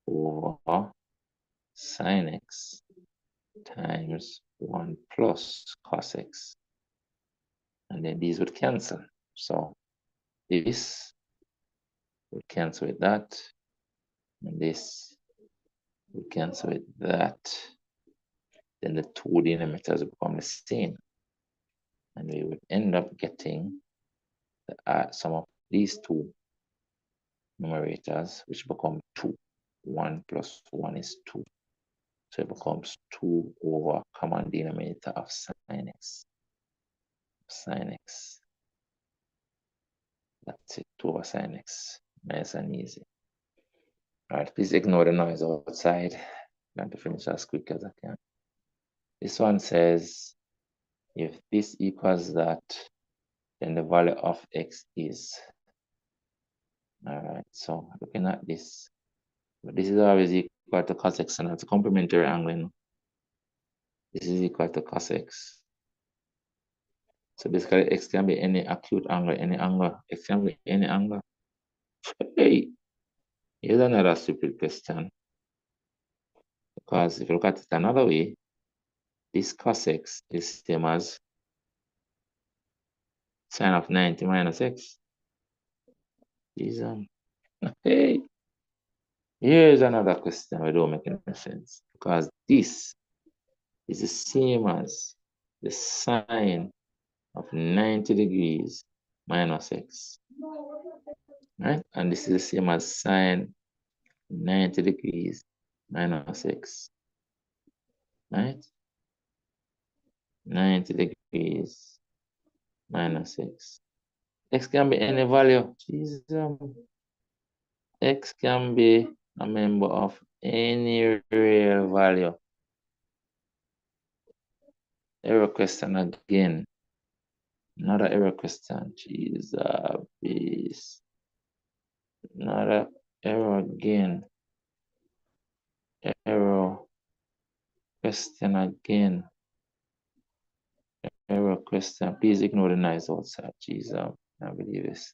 over sine x times 1 plus cos x. And then these would cancel. So this would cancel with that. And this would cancel with that. Then the two denominators will become the same. And we would end up getting the sum of these two numerators, which become 2. 1 plus 1 is 2. So it becomes 2 over common denominator of sine x. Sine x. That's it, 2 over sine x. Nice and easy. All right, please ignore the noise outside. I'm going to finish as quick as I can. This one says, if this equals that, then the value of x is. All right, so looking at this, but this is always equal to cos x, and that's a complementary angle. This is equal to cos x. So basically, x can be any acute angle, any angle. X can be any angle. Hey, here's another stupid question. Because if you look at it another way, this cos x is same as sine of 90 minus x. Hey, here's another question that don't make any sense. Because this is the same as the sine of 90 degrees minus x. Right? And this is the same as sine 90 degrees minus x. Right? 90 degrees minus x. X can be any value. Jesus. X can be a member of any real value. Error question again. Another error question. Jesus. Another error again. Error question again. Error question. Please ignore the noise outside. Jesus. I believe this.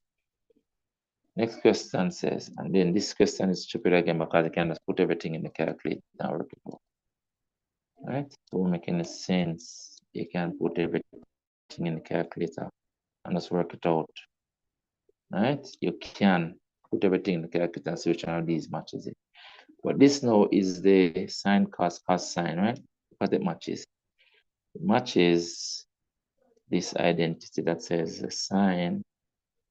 Next question says, and then this question is stupid again because you can just put everything in the calculator and work it out. Right? It won't make any sense. You can put everything in the calculator and just work it out. Right? You can put everything in the calculator and see which one of these matches it. But this now is the sine cos sine, right? Because it matches. It matches this identity that says the sine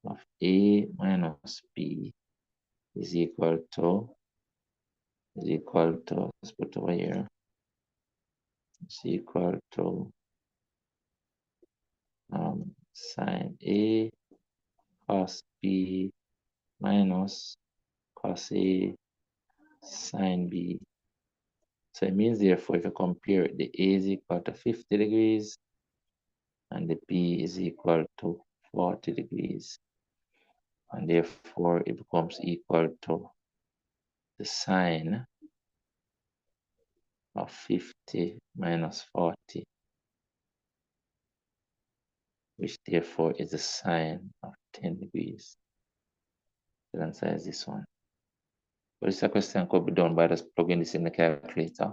of A minus B is equal to, let's put over here, it's equal to sine A cos B minus cos A sine B. So it means therefore if you compare it, the A is equal to 50 degrees and the B is equal to 40 degrees. And therefore it becomes equal to the sine of 50 minus 40, which therefore is the sine of 10 degrees. The answer is this one. But this question could be done by just plugging this in the calculator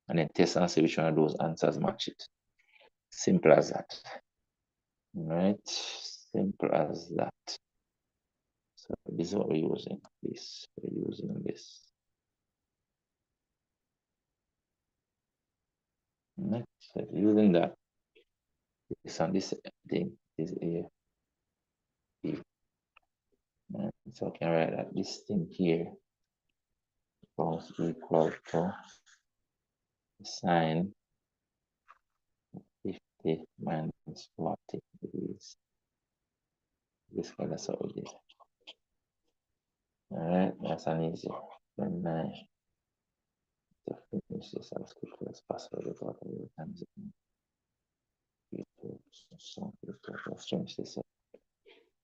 and then test and see which one of those answers match it. Simple as that. All right, simple as that. So this is what we're using. We're using this. Next, so using that. This on this thing is a B. So I can write that this thing here was equal to sine 50 minus 40 degrees. This kind of what we did. All right, that's an easy. Then to finish this as quickly as possible without any times. So let's change this up.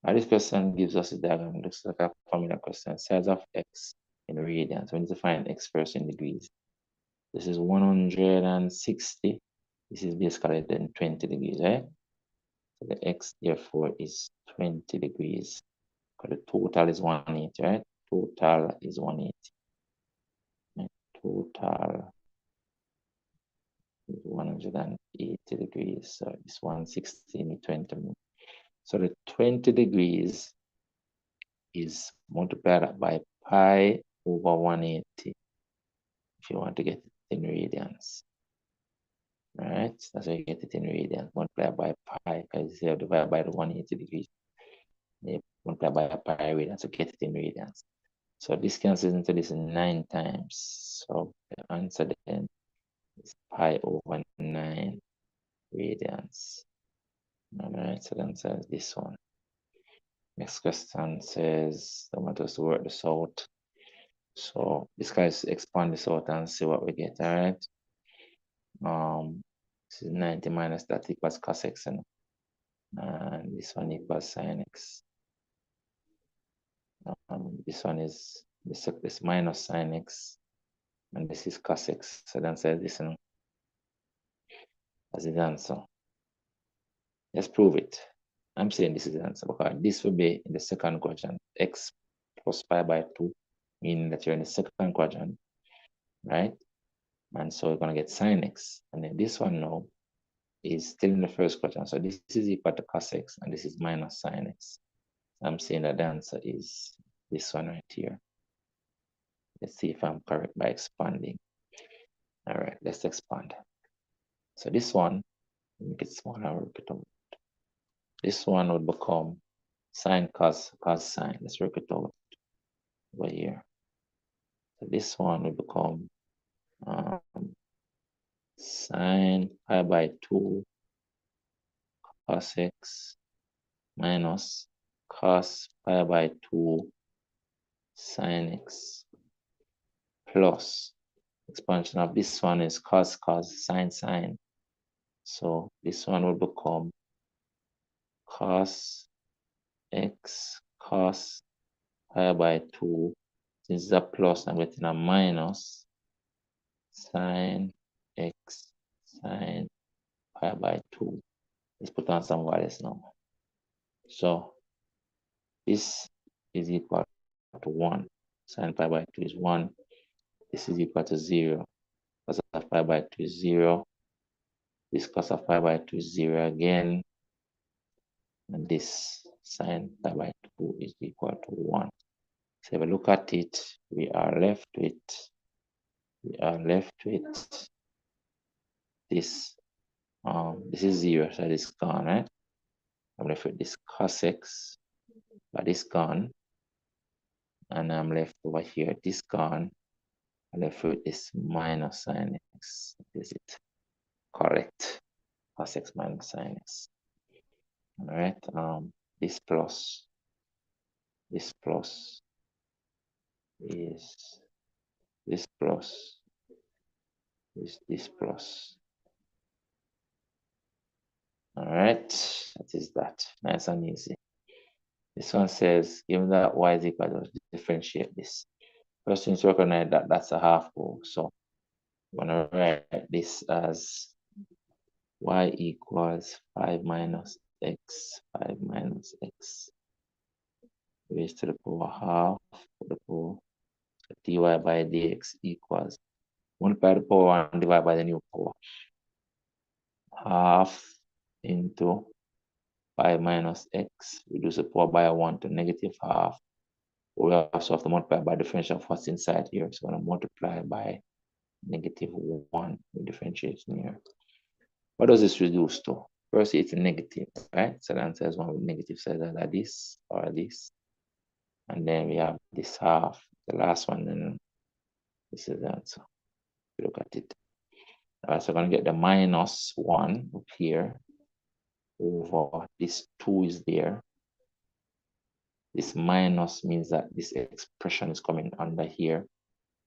Now this question gives us a diagram. It looks like a formula question. Size of x in radians. We need to find x first in degrees. This is 160. This is basically then 20 degrees, right? So the x therefore is 20 degrees. Because the total is 180, right? Total is 180. Right? Total is 180 degrees. So it's 160 20. So the 20 degrees is multiplied by pi over 180 if you want to get it in radians. All right, that's how you get it in radians. Multiply by pi, because you have divided by the 180 degrees. You multiply by pi radians to get it in radians. So this cancels into this 9 times. So the answer then is pi over 9 radians. All right, so the answer is this one. Next question says, I want us to work this out. So this guy is expand this out and see what we get. All right. This is 90 minus that equals cos x, and this one equals sin x. This one is this minus sin x, and this is cos x. So then say this one as the answer. Let's prove it. I'm saying this is the answer because this will be in the second quadrant, x plus pi by 2, meaning that you're in the second quadrant, right? And so we're going to get sin x. And then this one now is still in the first quadrant. So this is equal to cos x, and this is minus sin x. I'm saying that the answer is this one right here. Let's see if I'm correct by expanding. All right, let's expand. So this one, make it smaller, work it out. This one would become sine cos sine. Let's work it out over here. So this one will become sine pi by 2 cos x minus cos pi by 2 sin x plus expansion of this one is cos sin. So this one will become cos x cos pi by 2. Since it's a plus, I'm getting a minus sin x sin pi by 2. Let's put on some values now. So this is equal to 1. Sin pi by 2 is 1. This is equal to 0. Cos of pi by 2 is 0. This cos of pi by 2 is 0 again. And this sin pi by 2 is equal to 1. So if we look at it, we are left with this. This is 0, so this is gone, right? I'm left with this cos x, but this gone. And I'm left over here, this gone. I'm left with this minus sin x. Is it correct? Cos x minus sin x. All right. This plus is this plus is this plus. All right, that is that. Nice and easy. This one says, given that y is equal to differentiate this. First thing to recognize that that's a half whole. So I'm going to write this as y equals 5 minus x, 5 minus x raised to the power half to the power dy by dx equals 1 by the power 1 divided by the new power. Half into 5 minus x, reduce the power by 1 to negative half, We also have to multiply by differential of what's inside here. So I'm going to multiply by -1 with differentiation here. What does this reduce to? First, it's a negative, right? So the answer is 1 with negative, so either this or this. And then we have this half, the last one, and this is the answer. Look at it. All right, so I'm going to get the -1 up here over this 2 is there. This minus means that this expression is coming under here.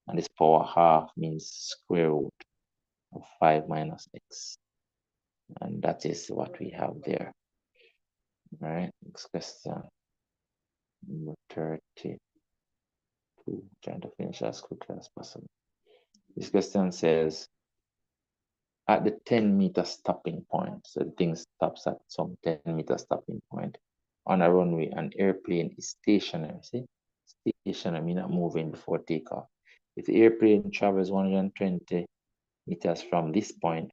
And this power half means square root of 5 minus x. And that is what we have there. All right, next question. Number 32. Trying to finish as quickly as possible. This question says, at the 10-meter stopping point, so the thing stops at some 10-meter stopping point on a runway, an airplane is stationary. See, stationary means not moving before takeoff. If the airplane travels 120 meters from this point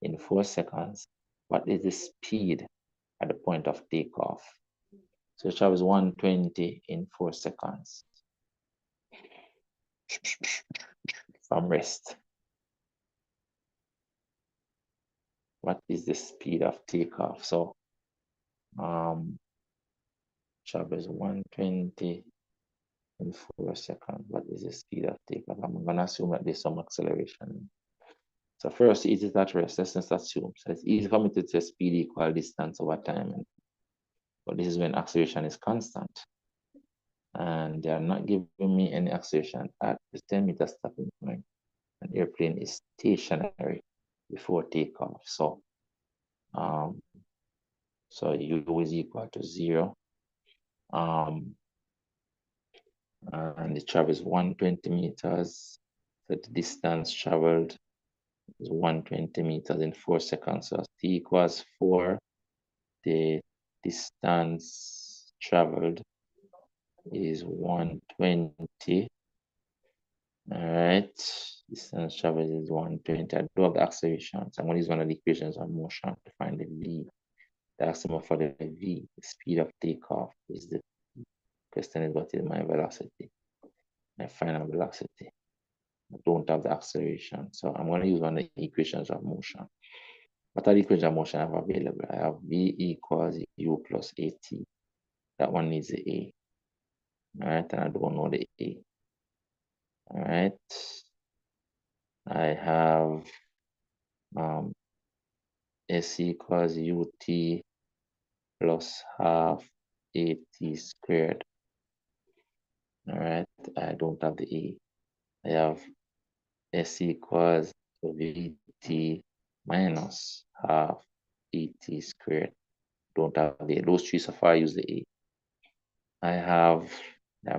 in 4 seconds, what is the speed at the point of takeoff? So it travels 120 in 4 seconds from rest. What is the speed of takeoff? So travels 120 in 4 seconds. What is the speed of takeoff? I'm going to assume that there's some acceleration. So first, it is at rest. Let's just assume. So it's easy for me to say speed equal distance over time. But this is when acceleration is constant. And they are not giving me any acceleration at the 10-meter stopping point. An airplane is stationary before takeoff. So U is equal to 0. And it travels 120 meters. So the distance traveled is 120 meters in 4 seconds. So t equals 4. The distance traveled is 120. All right. Distance traveled is 120. I do have the acceleration. So I'm going to use one of the equations of motion to find the v. The axiom for the v, the speed of takeoff, is the question is what is my velocity, my final velocity. I don't have the acceleration. So I'm going to use one of the equations of motion. What are the equations of motion I have available? I have v equals u plus at. That one needs the a. All right, and I don't know the a. All right. I have s equals ut plus half at squared. All right, I don't have the a. I have s equals vt minus half at squared. Don't have the a. Those three so far use the a. I have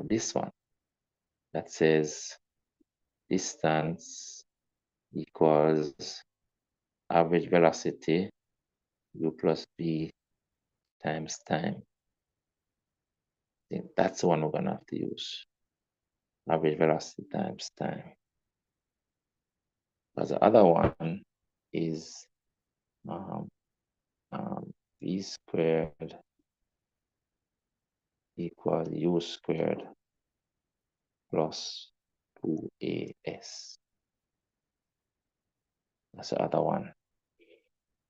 this one that says distance equals average velocity u plus v times time. I think that's the one we're gonna have to use. Average velocity times time. But the other one is v squared equals u squared plus 2as. That's the other one.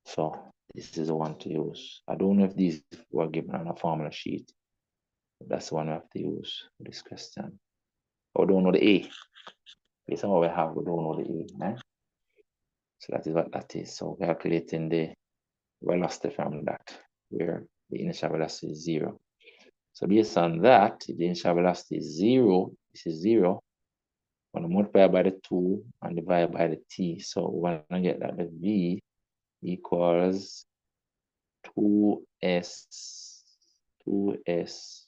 So this is the one to use. I don't know if these were given on a formula sheet. That's the one we have to use for this question. But we don't know the a. Based on what we have, we don't know the a. Right? So that is what that is. So calculating the velocity from that, where the initial velocity is 0. So based on that, the initial velocity is 0. This is 0. I'm going to multiply by the 2 and divide by the t. So we're going to get that the v equals 2s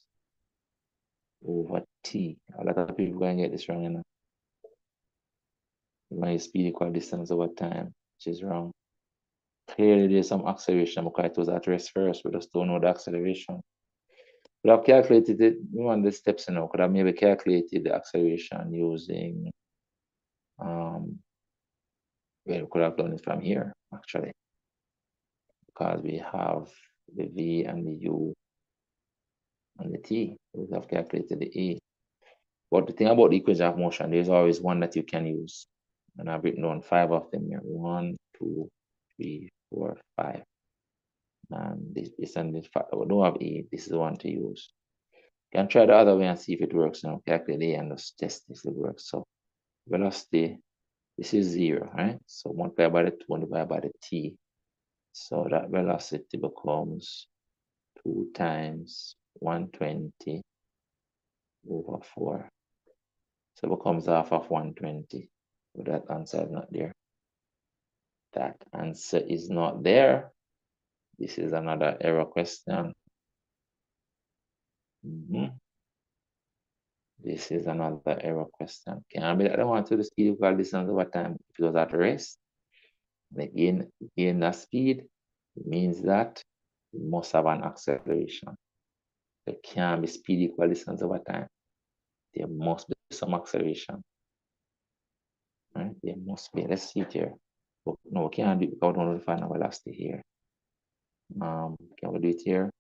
over t. A lot of people going to get this wrong, you know. My speed equal distance over time, which is wrong. Clearly, there's some acceleration because it was at rest first. We just don't know the acceleration. Could have calculated it, we want the steps, you know, could have maybe calculated the acceleration using, well, we could have done it from here, actually, because we have the v and the u and the t. We have calculated the a. But the thing about the equation of motion, there's always one that you can use. And I've written down 5 of them here. 1, 2, 3, 4, 5. And this and this, we don't have A. This is the one to use. You can try the other way and see if it works. Now, calculate A and just test if it works. So velocity, this is 0, right? So multiply by the 2 and divide by the t. So that velocity becomes 2 times 120 over 4. So it becomes half of 120. But that answer is not there. That answer is not there. This is another error question. This is another error question. Can I be that I want to the speed equal distance over time if it was at rest? And again, gain that speed, it means that it must have an acceleration. There can't be speed equal distance over time. There must be some acceleration. Right? There must be. Let's see it here. But no, we can't do it because we don't find our velocity here. Can we do it here?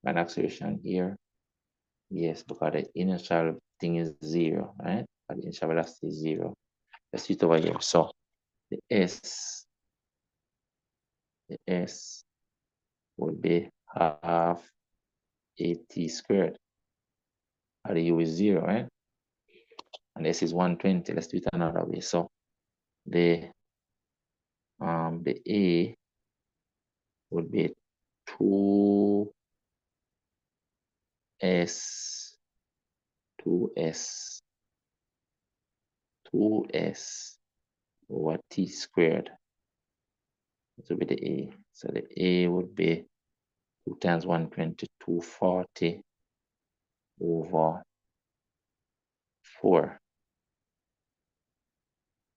An acceleration here. Yes, because the initial thing is 0, right? But the initial velocity is 0. Let's see it over here. So the S would be half at squared. And the U is 0, right? And S is 120. Let's do it another way. So the A would be 2S over t squared. This would be the A. So the A would be 2 times 120, 240 over 4.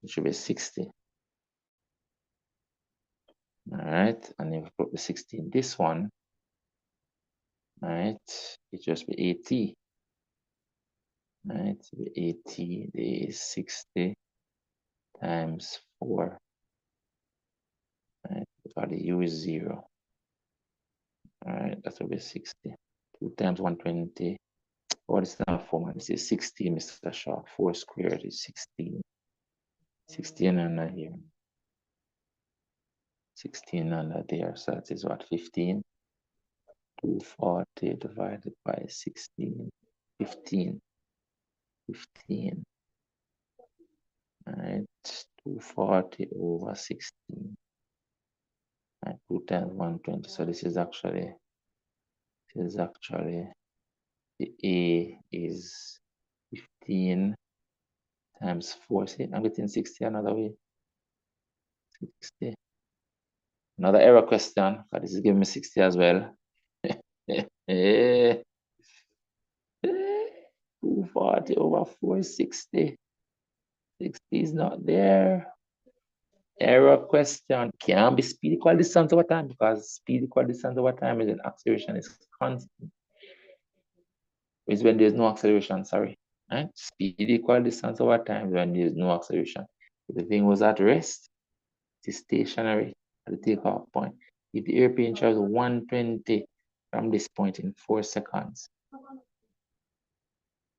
It should be 60. All right, and if we put the 60 in this one, all right, it just be 80. All right, so the 80 is 60 times 4. All right, because the U is 0. All right, that will be 60. 2 times 120. Oh, this is not 4, man. This is 16, Mr. Shaw. 4 squared is 16. 16 under here. 16 under there. So that is what, 15? 240 divided by 16. 15. 15. All right, 240 over 16. All right, 2 times 120. So this is actually the A is 15 times 4. See, I'm getting 60 another way. 60. Another error question, but this is giving me 60 as well. 240 over 460. 60 is not there. Error question. Can't be speed equal distance over time because speed equal distance over time is an acceleration is constant. It's when there's no acceleration, sorry. Right? Speed equal distance over time when there's no acceleration. If the thing was at rest, it is stationary at the takeoff point. If the airplane travels 120 from this point in 4 seconds,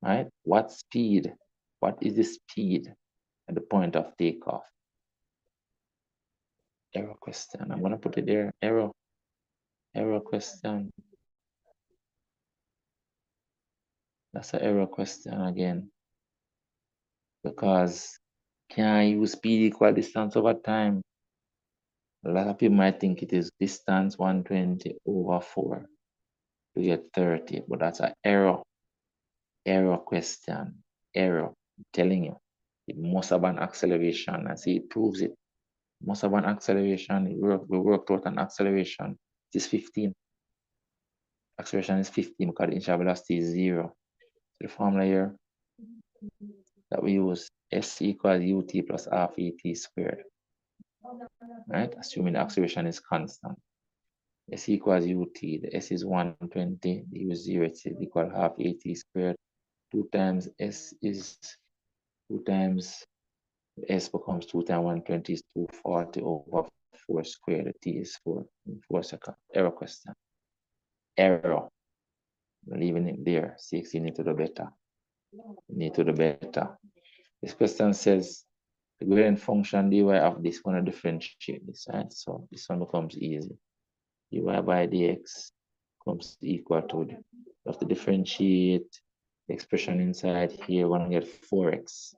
right? What speed? What is the speed at the point of takeoff? Error question. I'm gonna put it there. Error question. That's an error question again. Because can I use speed equal distance over time? A lot of people might think it is distance 120 over 4 to get 30, but that's an error. Error question. Error. I'm telling you. It must have an acceleration. I see it proves it. Must have an acceleration. We worked out an acceleration. It is 15. Acceleration is 15 because the initial velocity is 0. So the formula here that we use, S equals ut plus half at squared. Right? Assuming the acceleration is constant. S equals ut. The S is 120. The U is 0. It's equal half at squared. 2 times S is 2 times S becomes 2 times 120 is 240 over 4 squared. The T is 4 in 4 seconds. Error question. Error. Leaving it there. 16 into the beta. need to do better. This question says the gradient function dy of this going to differentiate this, right? So this one becomes easy. Dy by dx comes equal to, you have to differentiate the expression inside here. We're going to get 4x.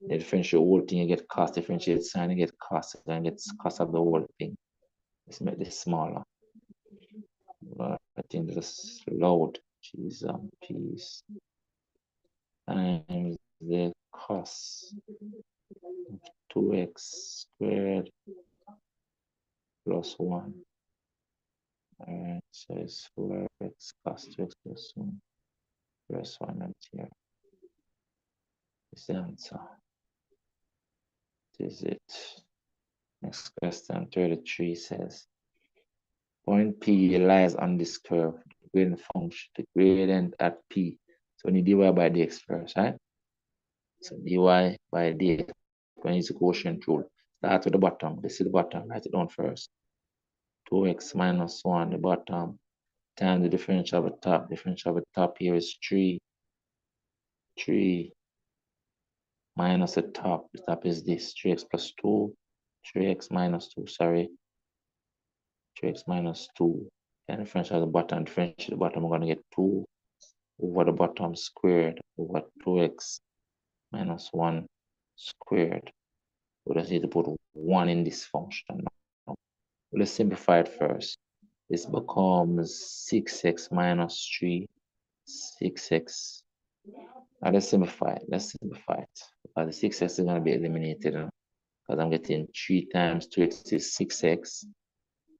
The differentiate whole thing, you get cos, differentiate sign, you get cos, and get cos of the whole thing. Let's make this smaller. I think this load is piece times the cos of 2x squared plus 1. Alright, so it's 4x cos 2x plus 1 plus 1 right here. Is the answer. This is it. Next question, 33 says, point P lies on this curve, the gradient function, the gradient at P. So we need dy by dx first, right? So dy by dx, when it's a quotient rule. Start with the bottom. This is the bottom, write it down first. 2x minus 1, the bottom, times the differential of the top. Differential of the top here is 3. 3 minus the top is this, 3x plus 2, 3x minus 2, sorry, 3x minus 2, and differential the bottom, differential the bottom, we're going to get 2 over the bottom squared over 2x minus 1 squared. We just need to put 1 in this function now. Let's simplify it first. This becomes 6x minus 3, 6x. Now let's simplify it. Let's simplify it. Because the 6x is going to be eliminated because I'm getting 3 times 2x is 6x.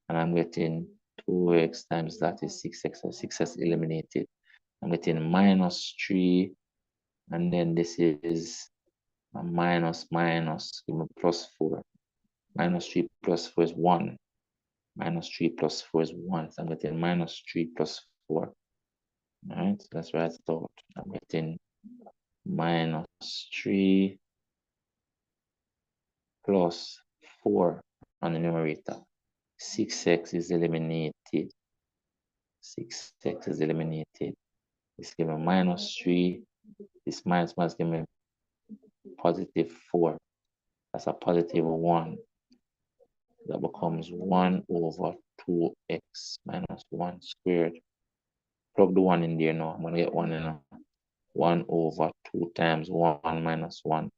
And I'm getting 2x times that is 6x. So 6x eliminated. I'm getting minus 3. And then this is a minus, give me plus 4. Minus 3 plus 4 is 1. Minus 3 plus 4 is 1. So I'm getting minus 3 plus 4. All right, so let's write it out. I'm getting minus 3 plus 4 on the numerator. 6x is eliminated. 6x is eliminated. This gives me minus 3. This minus give me positive 4. That's a positive 1. That becomes 1 over 2x minus 1 squared. Plug the 1 in there now. I'm going to get 1 in now. 1 over 2 times 1 minus 1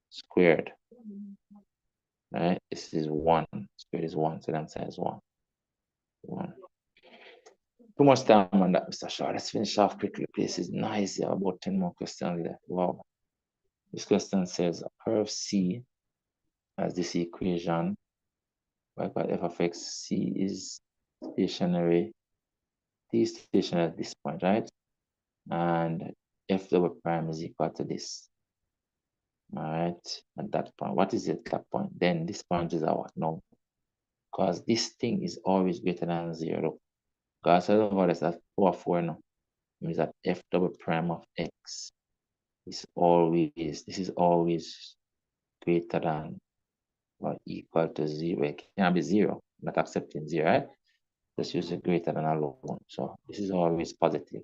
squared. Right? This is 1. Squared is 1. So that side is 1. 1. Too much time on that, Mr. Shaw. Let's finish off quickly, please. It's nice. You have about 10 more questions left. Wow. This question says a curve C has this equation. F of x, C is stationary. T is stationary at this point, right? And F double prime is equal to this. All right, at that point. What is it at that point? Then this point is our no. Because this thing is always greater than 0. Because I don't know what that's power 4 now. It means that F double prime of x is always, this is always greater than or equal to 0. It can't be 0, not accepting 0, right? Just use a greater than alone. So this is always positive.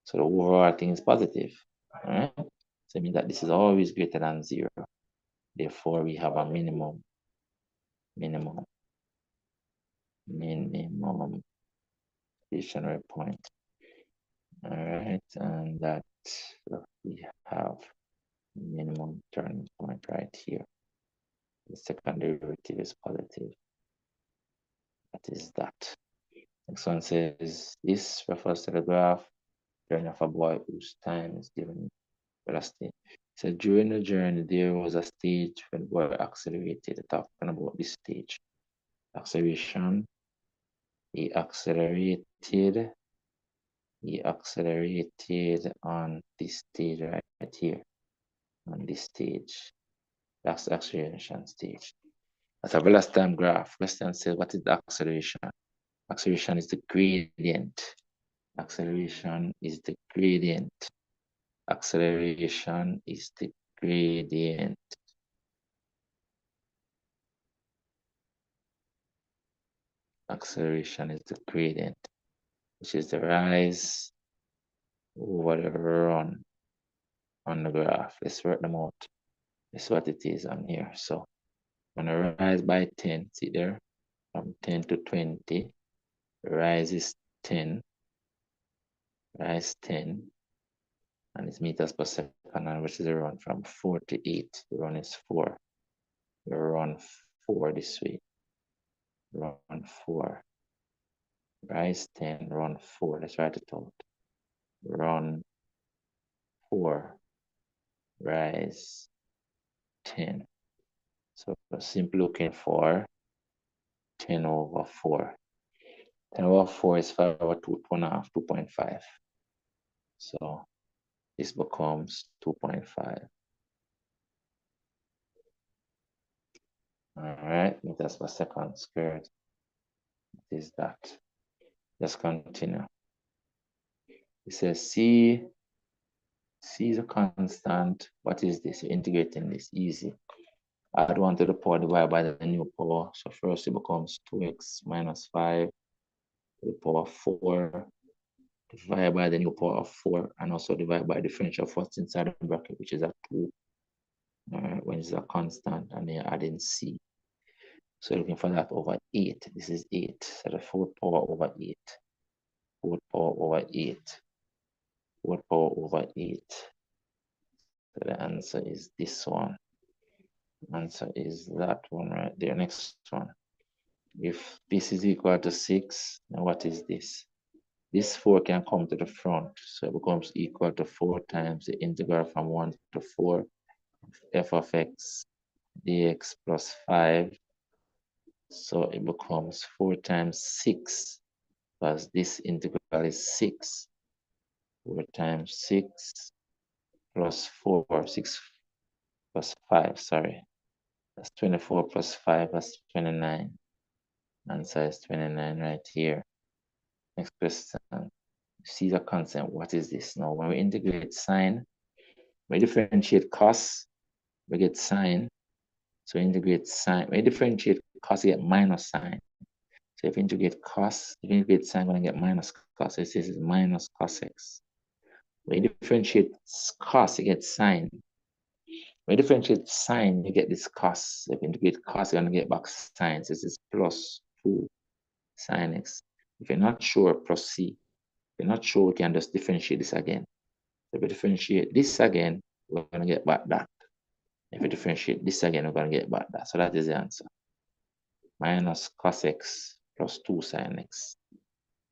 So the overall thing is positive. All right? So it means that this is always greater than 0. Therefore, we have a minimum stationary point. All right, and that we have minimum turning point right here. The second derivative is positive. That is that. Next one says this refers to the graph journey of a boy whose time is given velocity. So during the journey, there was a stage when the boy accelerated. Talking about this stage. Acceleration. He accelerated on this stage right here. On this stage. That's the acceleration stage. That's a velocity time graph. Question says, what is the acceleration? Acceleration is the gradient. Acceleration is the gradient. Acceleration is the gradient. Acceleration is the gradient, which is the rise over the run on the graph. Let's work them out. This is what it is on here. So I'm gonna rise by 10, see there? From 10 to 20. Rise is 10. Rise 10. And it's meters per second, and which is a run from 4 to 8. The run is 4. You run 4 this way. Run 4. Rise 10, run 4. Let's write it out. Run 4. Rise 10. So we're simply looking for 10 over 4. 10 over 4 is 5 over 2, 2.5, 2.5. So this becomes 2.5. All right, meters per second squared. What is that? Let's continue. It says C is a constant. What is this? You're integrating this, easy. Add 1 to the power divided by the new power. So first it becomes 2x minus 5 to the power of 4. Divided by the new power of 4, and also divide by differential of what's inside the bracket, which is a 2. When it's a constant, and then you're adding C. So looking for that over 8. This is 8. So the 4th power over 8. 4th power over 8. 4th power over 8. So the answer is this one. Answer is that one right there. Next one. If this is equal to 6, now what is this? This 4 can come to the front. So it becomes equal to 4 times the integral from 1 to 4 f of x dx plus 5. So it becomes 4 times 6, because this integral is 6. 4 times 6 plus 4, 6 plus 5, sorry. That's 24 plus 5, that's 29. Answer is 29 right here. Next question. See the constant. What is this? Now, when we integrate sine, we differentiate cos, we get sine. So integrate sine. When you differentiate cos, you get minus sine. So if you integrate cos, if you integrate sine, we're going to get minus cos. So this is minus cos x. When you differentiate cos, you get sine. When you differentiate sine, you get this cos. If you integrate cos, you're going to get back sine. So this is plus 2 sine x. If you're not sure, proceed. If you're not sure, we can just differentiate this again. So if we differentiate this again, we're going to get back that. If we differentiate this again, we're going to get back that. So that is the answer. Minus cos x plus 2 sin x,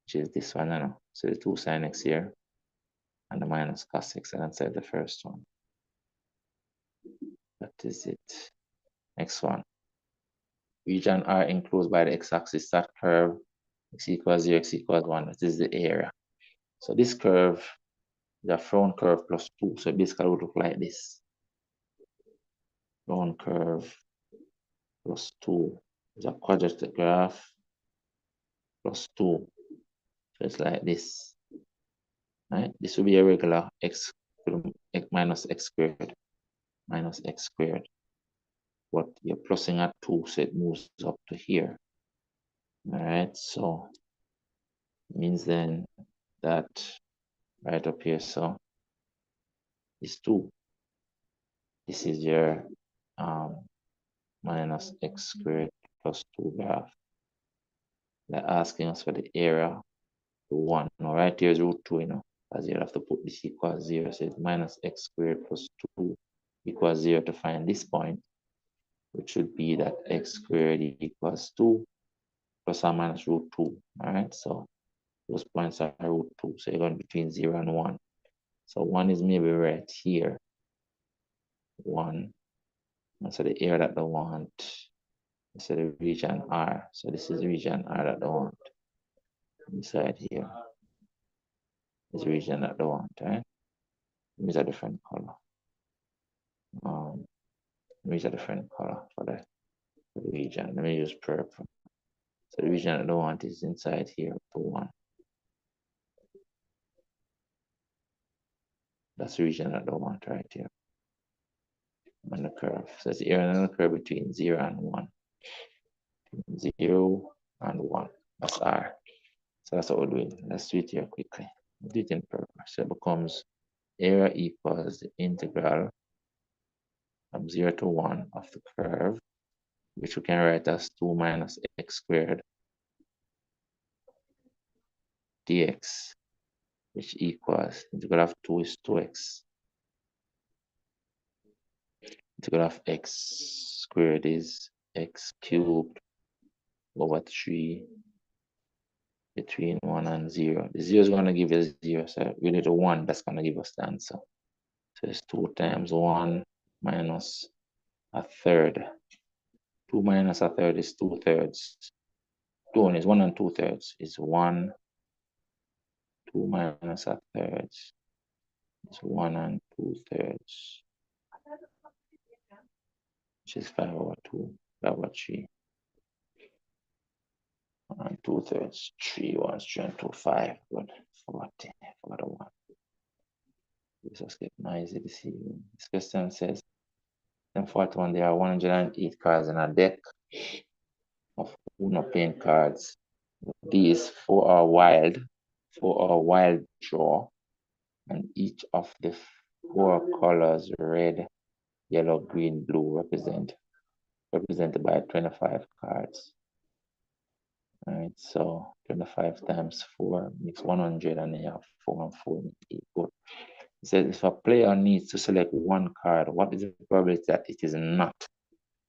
which is this one, know. So the 2 sin x here, and the minus cos x, and inside the first one. That is it. Next one. Region R enclosed by the x-axis, that curve, x equals 0, x equals 1. That is the area. So this curve is a front curve plus 2. So basically it would look like this. Front curve plus 2 is a quadratic graph plus 2. So it's like this. Right? This will be a regular x minus x squared. Minus x squared. But you're plussing at 2, so it moves up to here. All right, so it means then that right up here, so is 2. This is your minus x squared plus 2 graph. They're asking us for the area to 1. Now, right here is root 2, you know, as you have to put this equals 0. So it's minus x squared plus 2 equals 0 to find this point, which should be that x squared equals 2 plus or minus root 2. All right, so those points are root 2. So you're going between 0 and 1. So 1 is maybe right here. 1. And so the area that they want. So the region R. So this is region R that they want. Inside here is region that they want, right? Use a different color. Use a different color for the region. Let me use purple. So the region that they want is inside here to 1. That's the region that they want right here on the curve. So it's the area on the curve between 0 and 1. 0 and 1. That's R. So that's what we're doing. Let's do it here quickly. do it in purpose. So it becomes area equals the integral from 0 to 1 of the curve, which we can write as 2 minus x squared dx, which equals integral of 2 is 2x. Integral of x squared is x cubed over 3 between 1 and 0. The 0 is going to give us 0, so we need a 1 that's going to give us the answer. So it's 2 times 1 minus a third. 2 minus a third is 2/3. 2 is 1 and 2/3 is 1. 2 minus a third is 1 and 2/3, which is 5 over 2, 5 over 3. 1 and 2/3, 3 1s, 3 and 2, 5. Good. 40, 41. This just get noisy this evening. This question says, in 41, there are 108 cards in a deck of Uno playing cards. These 4 are wild draw, and each of the 4 colors, red, yellow, green, blue, represented by 25 cards. All right, so 25 times 4 makes 100, and then you have 4 and 4 make 8. Good. It says if a player needs to select one card, what is the probability that it is not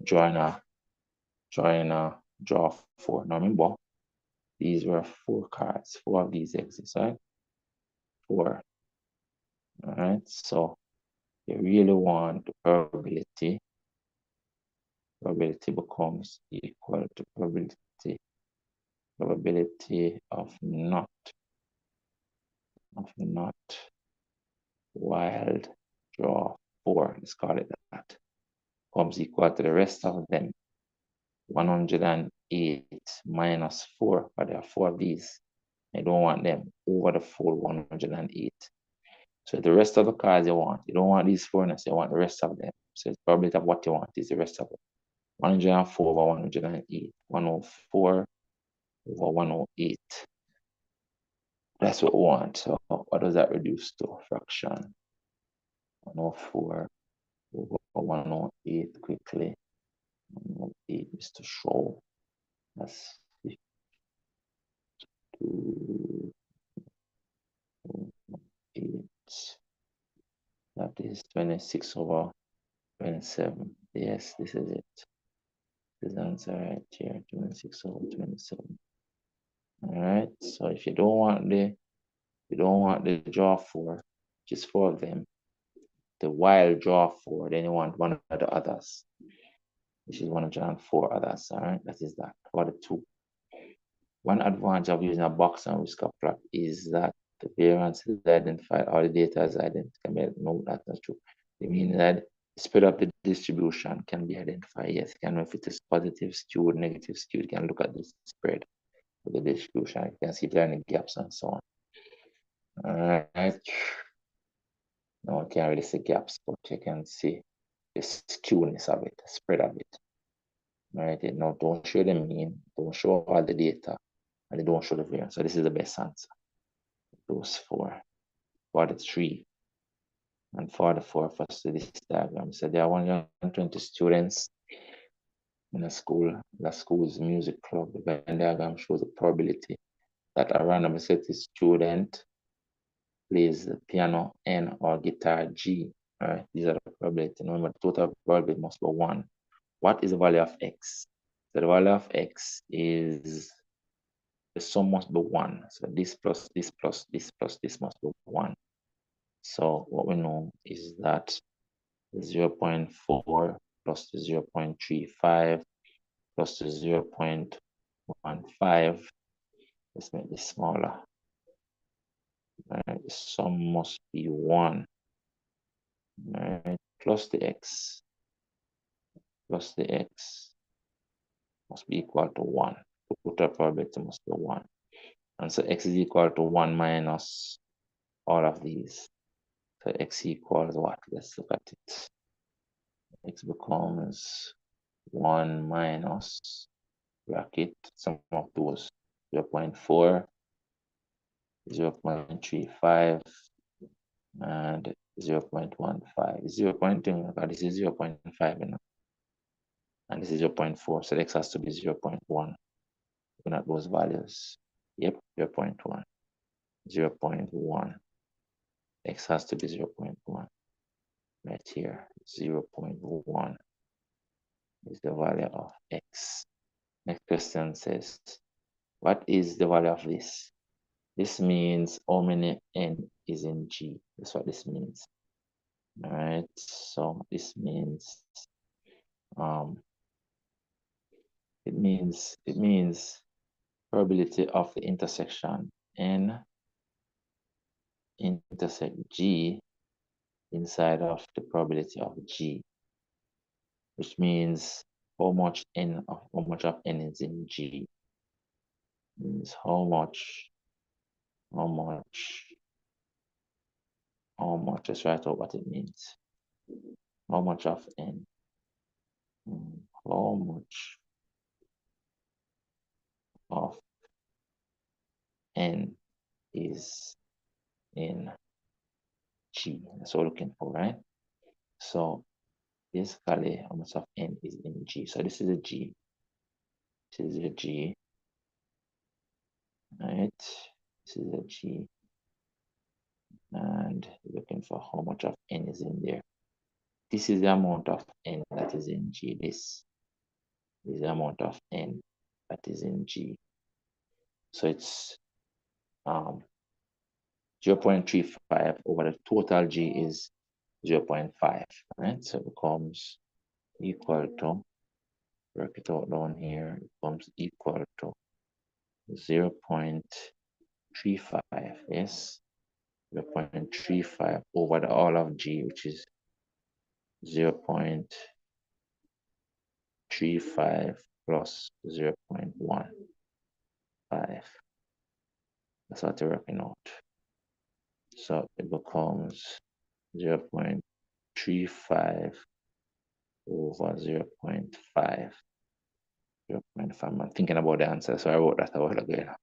drawing a draw 4? Now remember, these were 4 cards. 4 of these exist, right? 4. All right, so you really want the probability. Probability becomes equal to probability of not wild draw 4. Let's call it that. Becomes equal to the rest of them. 108 minus 4, but there are 4 of these. I don't want them over the full 108. So the rest of the cards you don't want these 4, so you want the rest of them. So it's probability of what you want is the rest of it. 104 over 108. 104 over 108. That's what we want. So what does that reduce to? Fraction. 104 over 108 quickly. 108 is to show. That's 52. 8. That is 26 over 27. Yes, this is it. This answer right here, 26 over 27. All right. So if you don't want the draw 4, just 4 of them. The wild draw 4, then you want one of the others, which is 104 others. All right. That is that. For the 2. One advantage of using a box and whisker plot is that the variance is identified, or the data is identified. No, that's not true. It means that the spread of the distribution can be identified. Yes, you can know if it is positive skewed, negative skewed. You can look at the spread of the distribution. You can see if there are any gaps and so on. All right. No, you can't really see gaps, but you can see the skewness of it, the spread of it. All right. Now, don't show the mean, don't show all the data, and they don't show the variance. So this is the best answer. Those 4. For the 3 and for the 4 for this diagram. So there are 120 students in a school. The school's music club. The Venn diagram shows the probability that a random set student plays the piano N or guitar G. All right, these are the probability. Remember, the total probability must be 1. What is the value of x? So the value of x is the sum must be 1. So this plus this plus this plus this must be 1. So what we know is that 0.4 plus the 0.35 plus the 0.15. Let's make this smaller. Right, the sum must be 1. Right, plus the x must be equal to 1. Total probability must be 1. And so x is equal to 1 minus all of these. So x equals what? Let's look at it. X becomes 1 minus bracket, sum of those, 0.4 0.35, and 0.15. 0.2, because this is 0.5, you know, and this is 0.4, so x has to be 0.1. Looking at those values. Yep, 0.1. 0.1. X has to be 0.1. Right here, 0.1 is the value of x. Next question says, what is the value of this? This means how many n is in G. That's what this means. All right, so this means it means probability of the intersection n intersect G inside of the probability of G, which means how much of n is in G. Means how much, let's write out what it means. How much of n? How much of n is in G? That's what we're looking for, right? So basically, how much of n is in G? So this is a G. This is a G. Right? This is a G. And looking for how much of n is in there. This is the amount of n that is in G. This is the amount of n that is in G. So it's 0.35 over the total G is 0.5, right? So it becomes equal to, work it out down here, it becomes equal to 0.35, yes? 0.35 over the all of G, which is 0.35 plus 0.15. That's what we're working out. So it becomes 0.35 over 0.5. 0.5. I'm thinking about the answer, so I wrote that a while ago.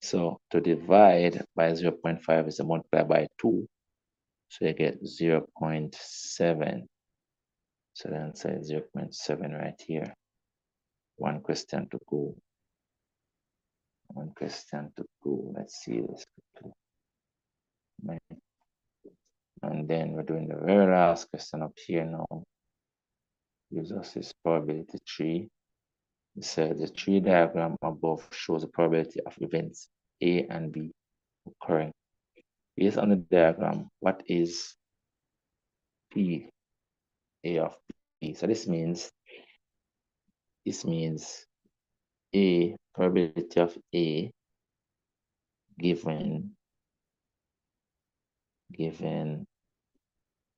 So to divide by 0.5 is to multiply by 2. So you get 0.7. So the answer is 0.7 right here. One question to go. One question to go. Let's see this quickly. And then we're doing the very last question up here now. Gives us this probability tree. It says the tree diagram above shows the probability of events A and B occurring. Based on the diagram, what is P A of B? So this means A, probability of A given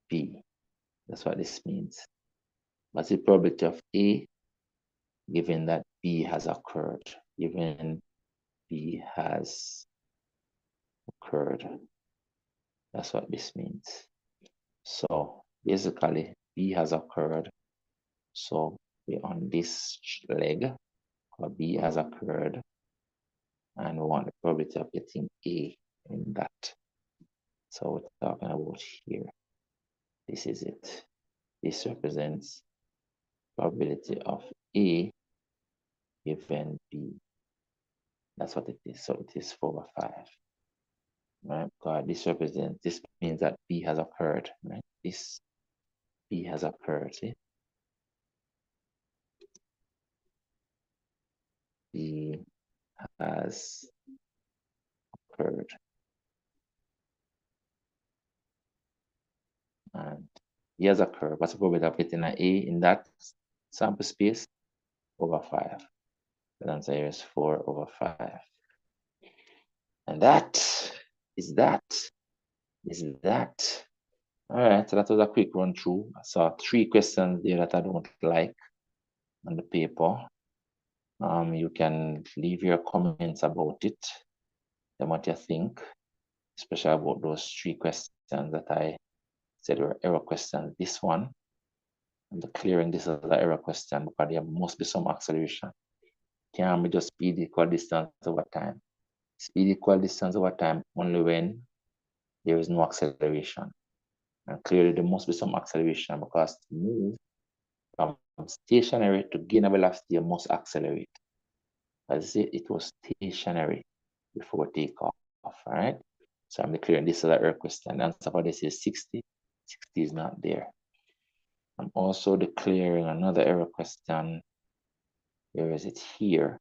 B. That's what this means. What's the probability of A given that B has occurred? Given B has occurred. That's what this means. So basically, B has occurred. So we're on this leg, B has occurred, and we want the probability of getting A in that. So we're talking about here. This is it. This represents probability of A given B. That's what it is. So it is 4 over 5. Right? Because this means that B has occurred. Right? This B has occurred. See? B has occurred. And B has occurred. What's the probability of getting an A in that sample space? Over 5. The answer here is 4 over 5. And that is that. All right, so that was a quick run through. I saw 3 questions there that I don't like on the paper. You can leave your comments about it and what you think, especially about those 3 questions that I said were error questions. This one, I'm declaring this as an error question because there must be some acceleration. Can we just speed equal distance over time? Speed equal distance over time only when there is no acceleration. And clearly there must be some acceleration, because to move from stationary to gain a velocity, you must accelerate. As I say, it was stationary before takeoff, all right? So I'm declaring this as an error question. The answer for this is 60. 60 is not there. I'm also declaring another error question. Where is it? Here,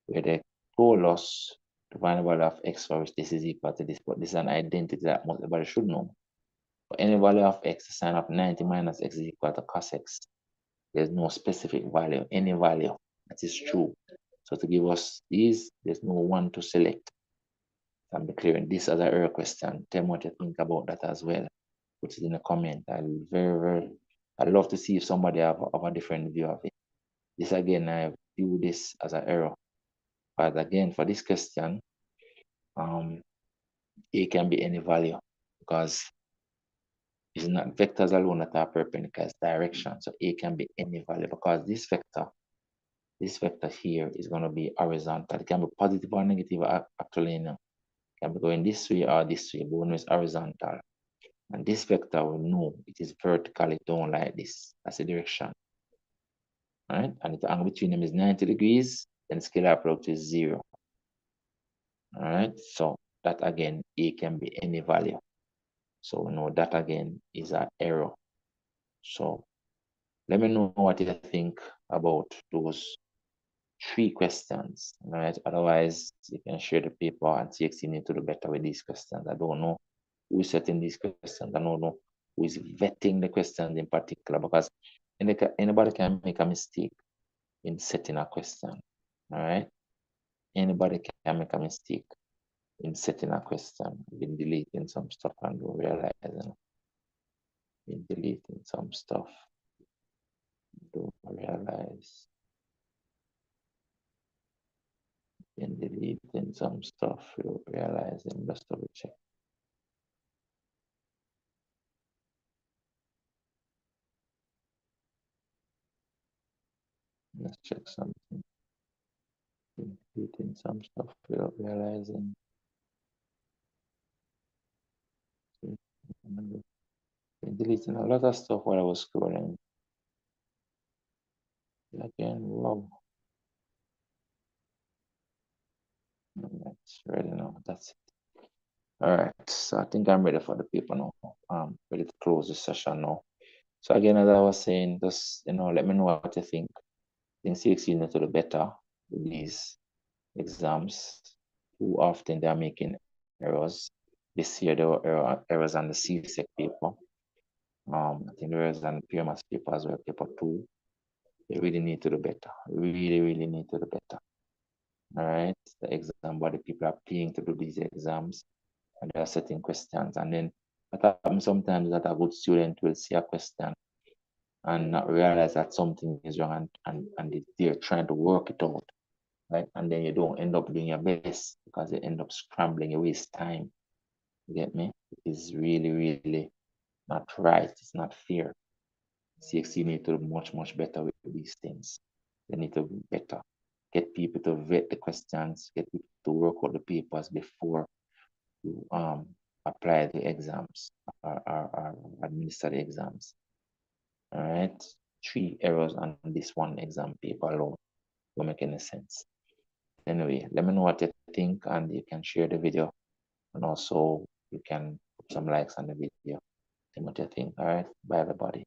where they told us to find the value of x for which this is equal to this, but this is an identity that everybody should know. For any value of x, the sign of 90 minus x is equal to cos x. There's no specific value, any value that is true. So to give us these, there's no one to select. I'm declaring this as an error question. Tell me what you think about that as well. Put it in a comment. I'd love to see if somebody have a different view of it. This again, I view this as an error. But again, for this question, A can be any value, because it's not vectors alone that are perpendicular, it's direction. So A can be any value, because this vector here is going to be horizontal. It can be positive or negative, actually, you know. It can be going this way or this way, but when it's horizontal. And this vector, we know it is vertically down like this. That's the direction. All right? And if the angle between them is 90 degrees, then scalar product is 0. All right? So that again, A can be any value. So we know that again is an error. So let me know what you think about those 3 questions. All right? Otherwise, you can share the paper, and CXC need to do better with these questions. I don't know who is setting these questions. I don't know who is vetting the questions in particular, because anybody can make a mistake in setting a question. All right? Anybody can make a mistake in setting a question. Been deleting some stuff and don't realize, been deleting some stuff, don't realize. Been deleting some stuff, you realize, and just double check. Let's check something. Been deleting some stuff without realizing. Been deleting a lot of stuff while I was scrolling. Again, wow. That's ready now. That's it. All right. So I think I'm ready for the paper now. Ready to close this session now. So again, as I was saying, just let me know what you think. I think CXC need to do better with these exams. Too often they are making errors. This year there were errors on the CSEC paper. I think there was on the pure maths paper as well, paper 2. They really need to do better. Really, really need to do better. All right. The exam body people are paying to do these exams, and they are setting questions. And then what happens sometimes is that a good student will see a question and not realize that something is wrong, and they're trying to work it out, right? And then you don't end up doing your best, because you end up scrambling, you waste time. You get me? It is really, really not right. It's not fair. CXC need to do much, much better with these things. They need to be better. Get people to vet the questions, get people to work out the papers before you apply the exams or administer the exams. All right, 3 errors on this one exam paper alone don't make any sense. Anyway, let me know what you think, and you can share the video, and also you can put some likes on the video. Tell me what you think. All right, bye everybody.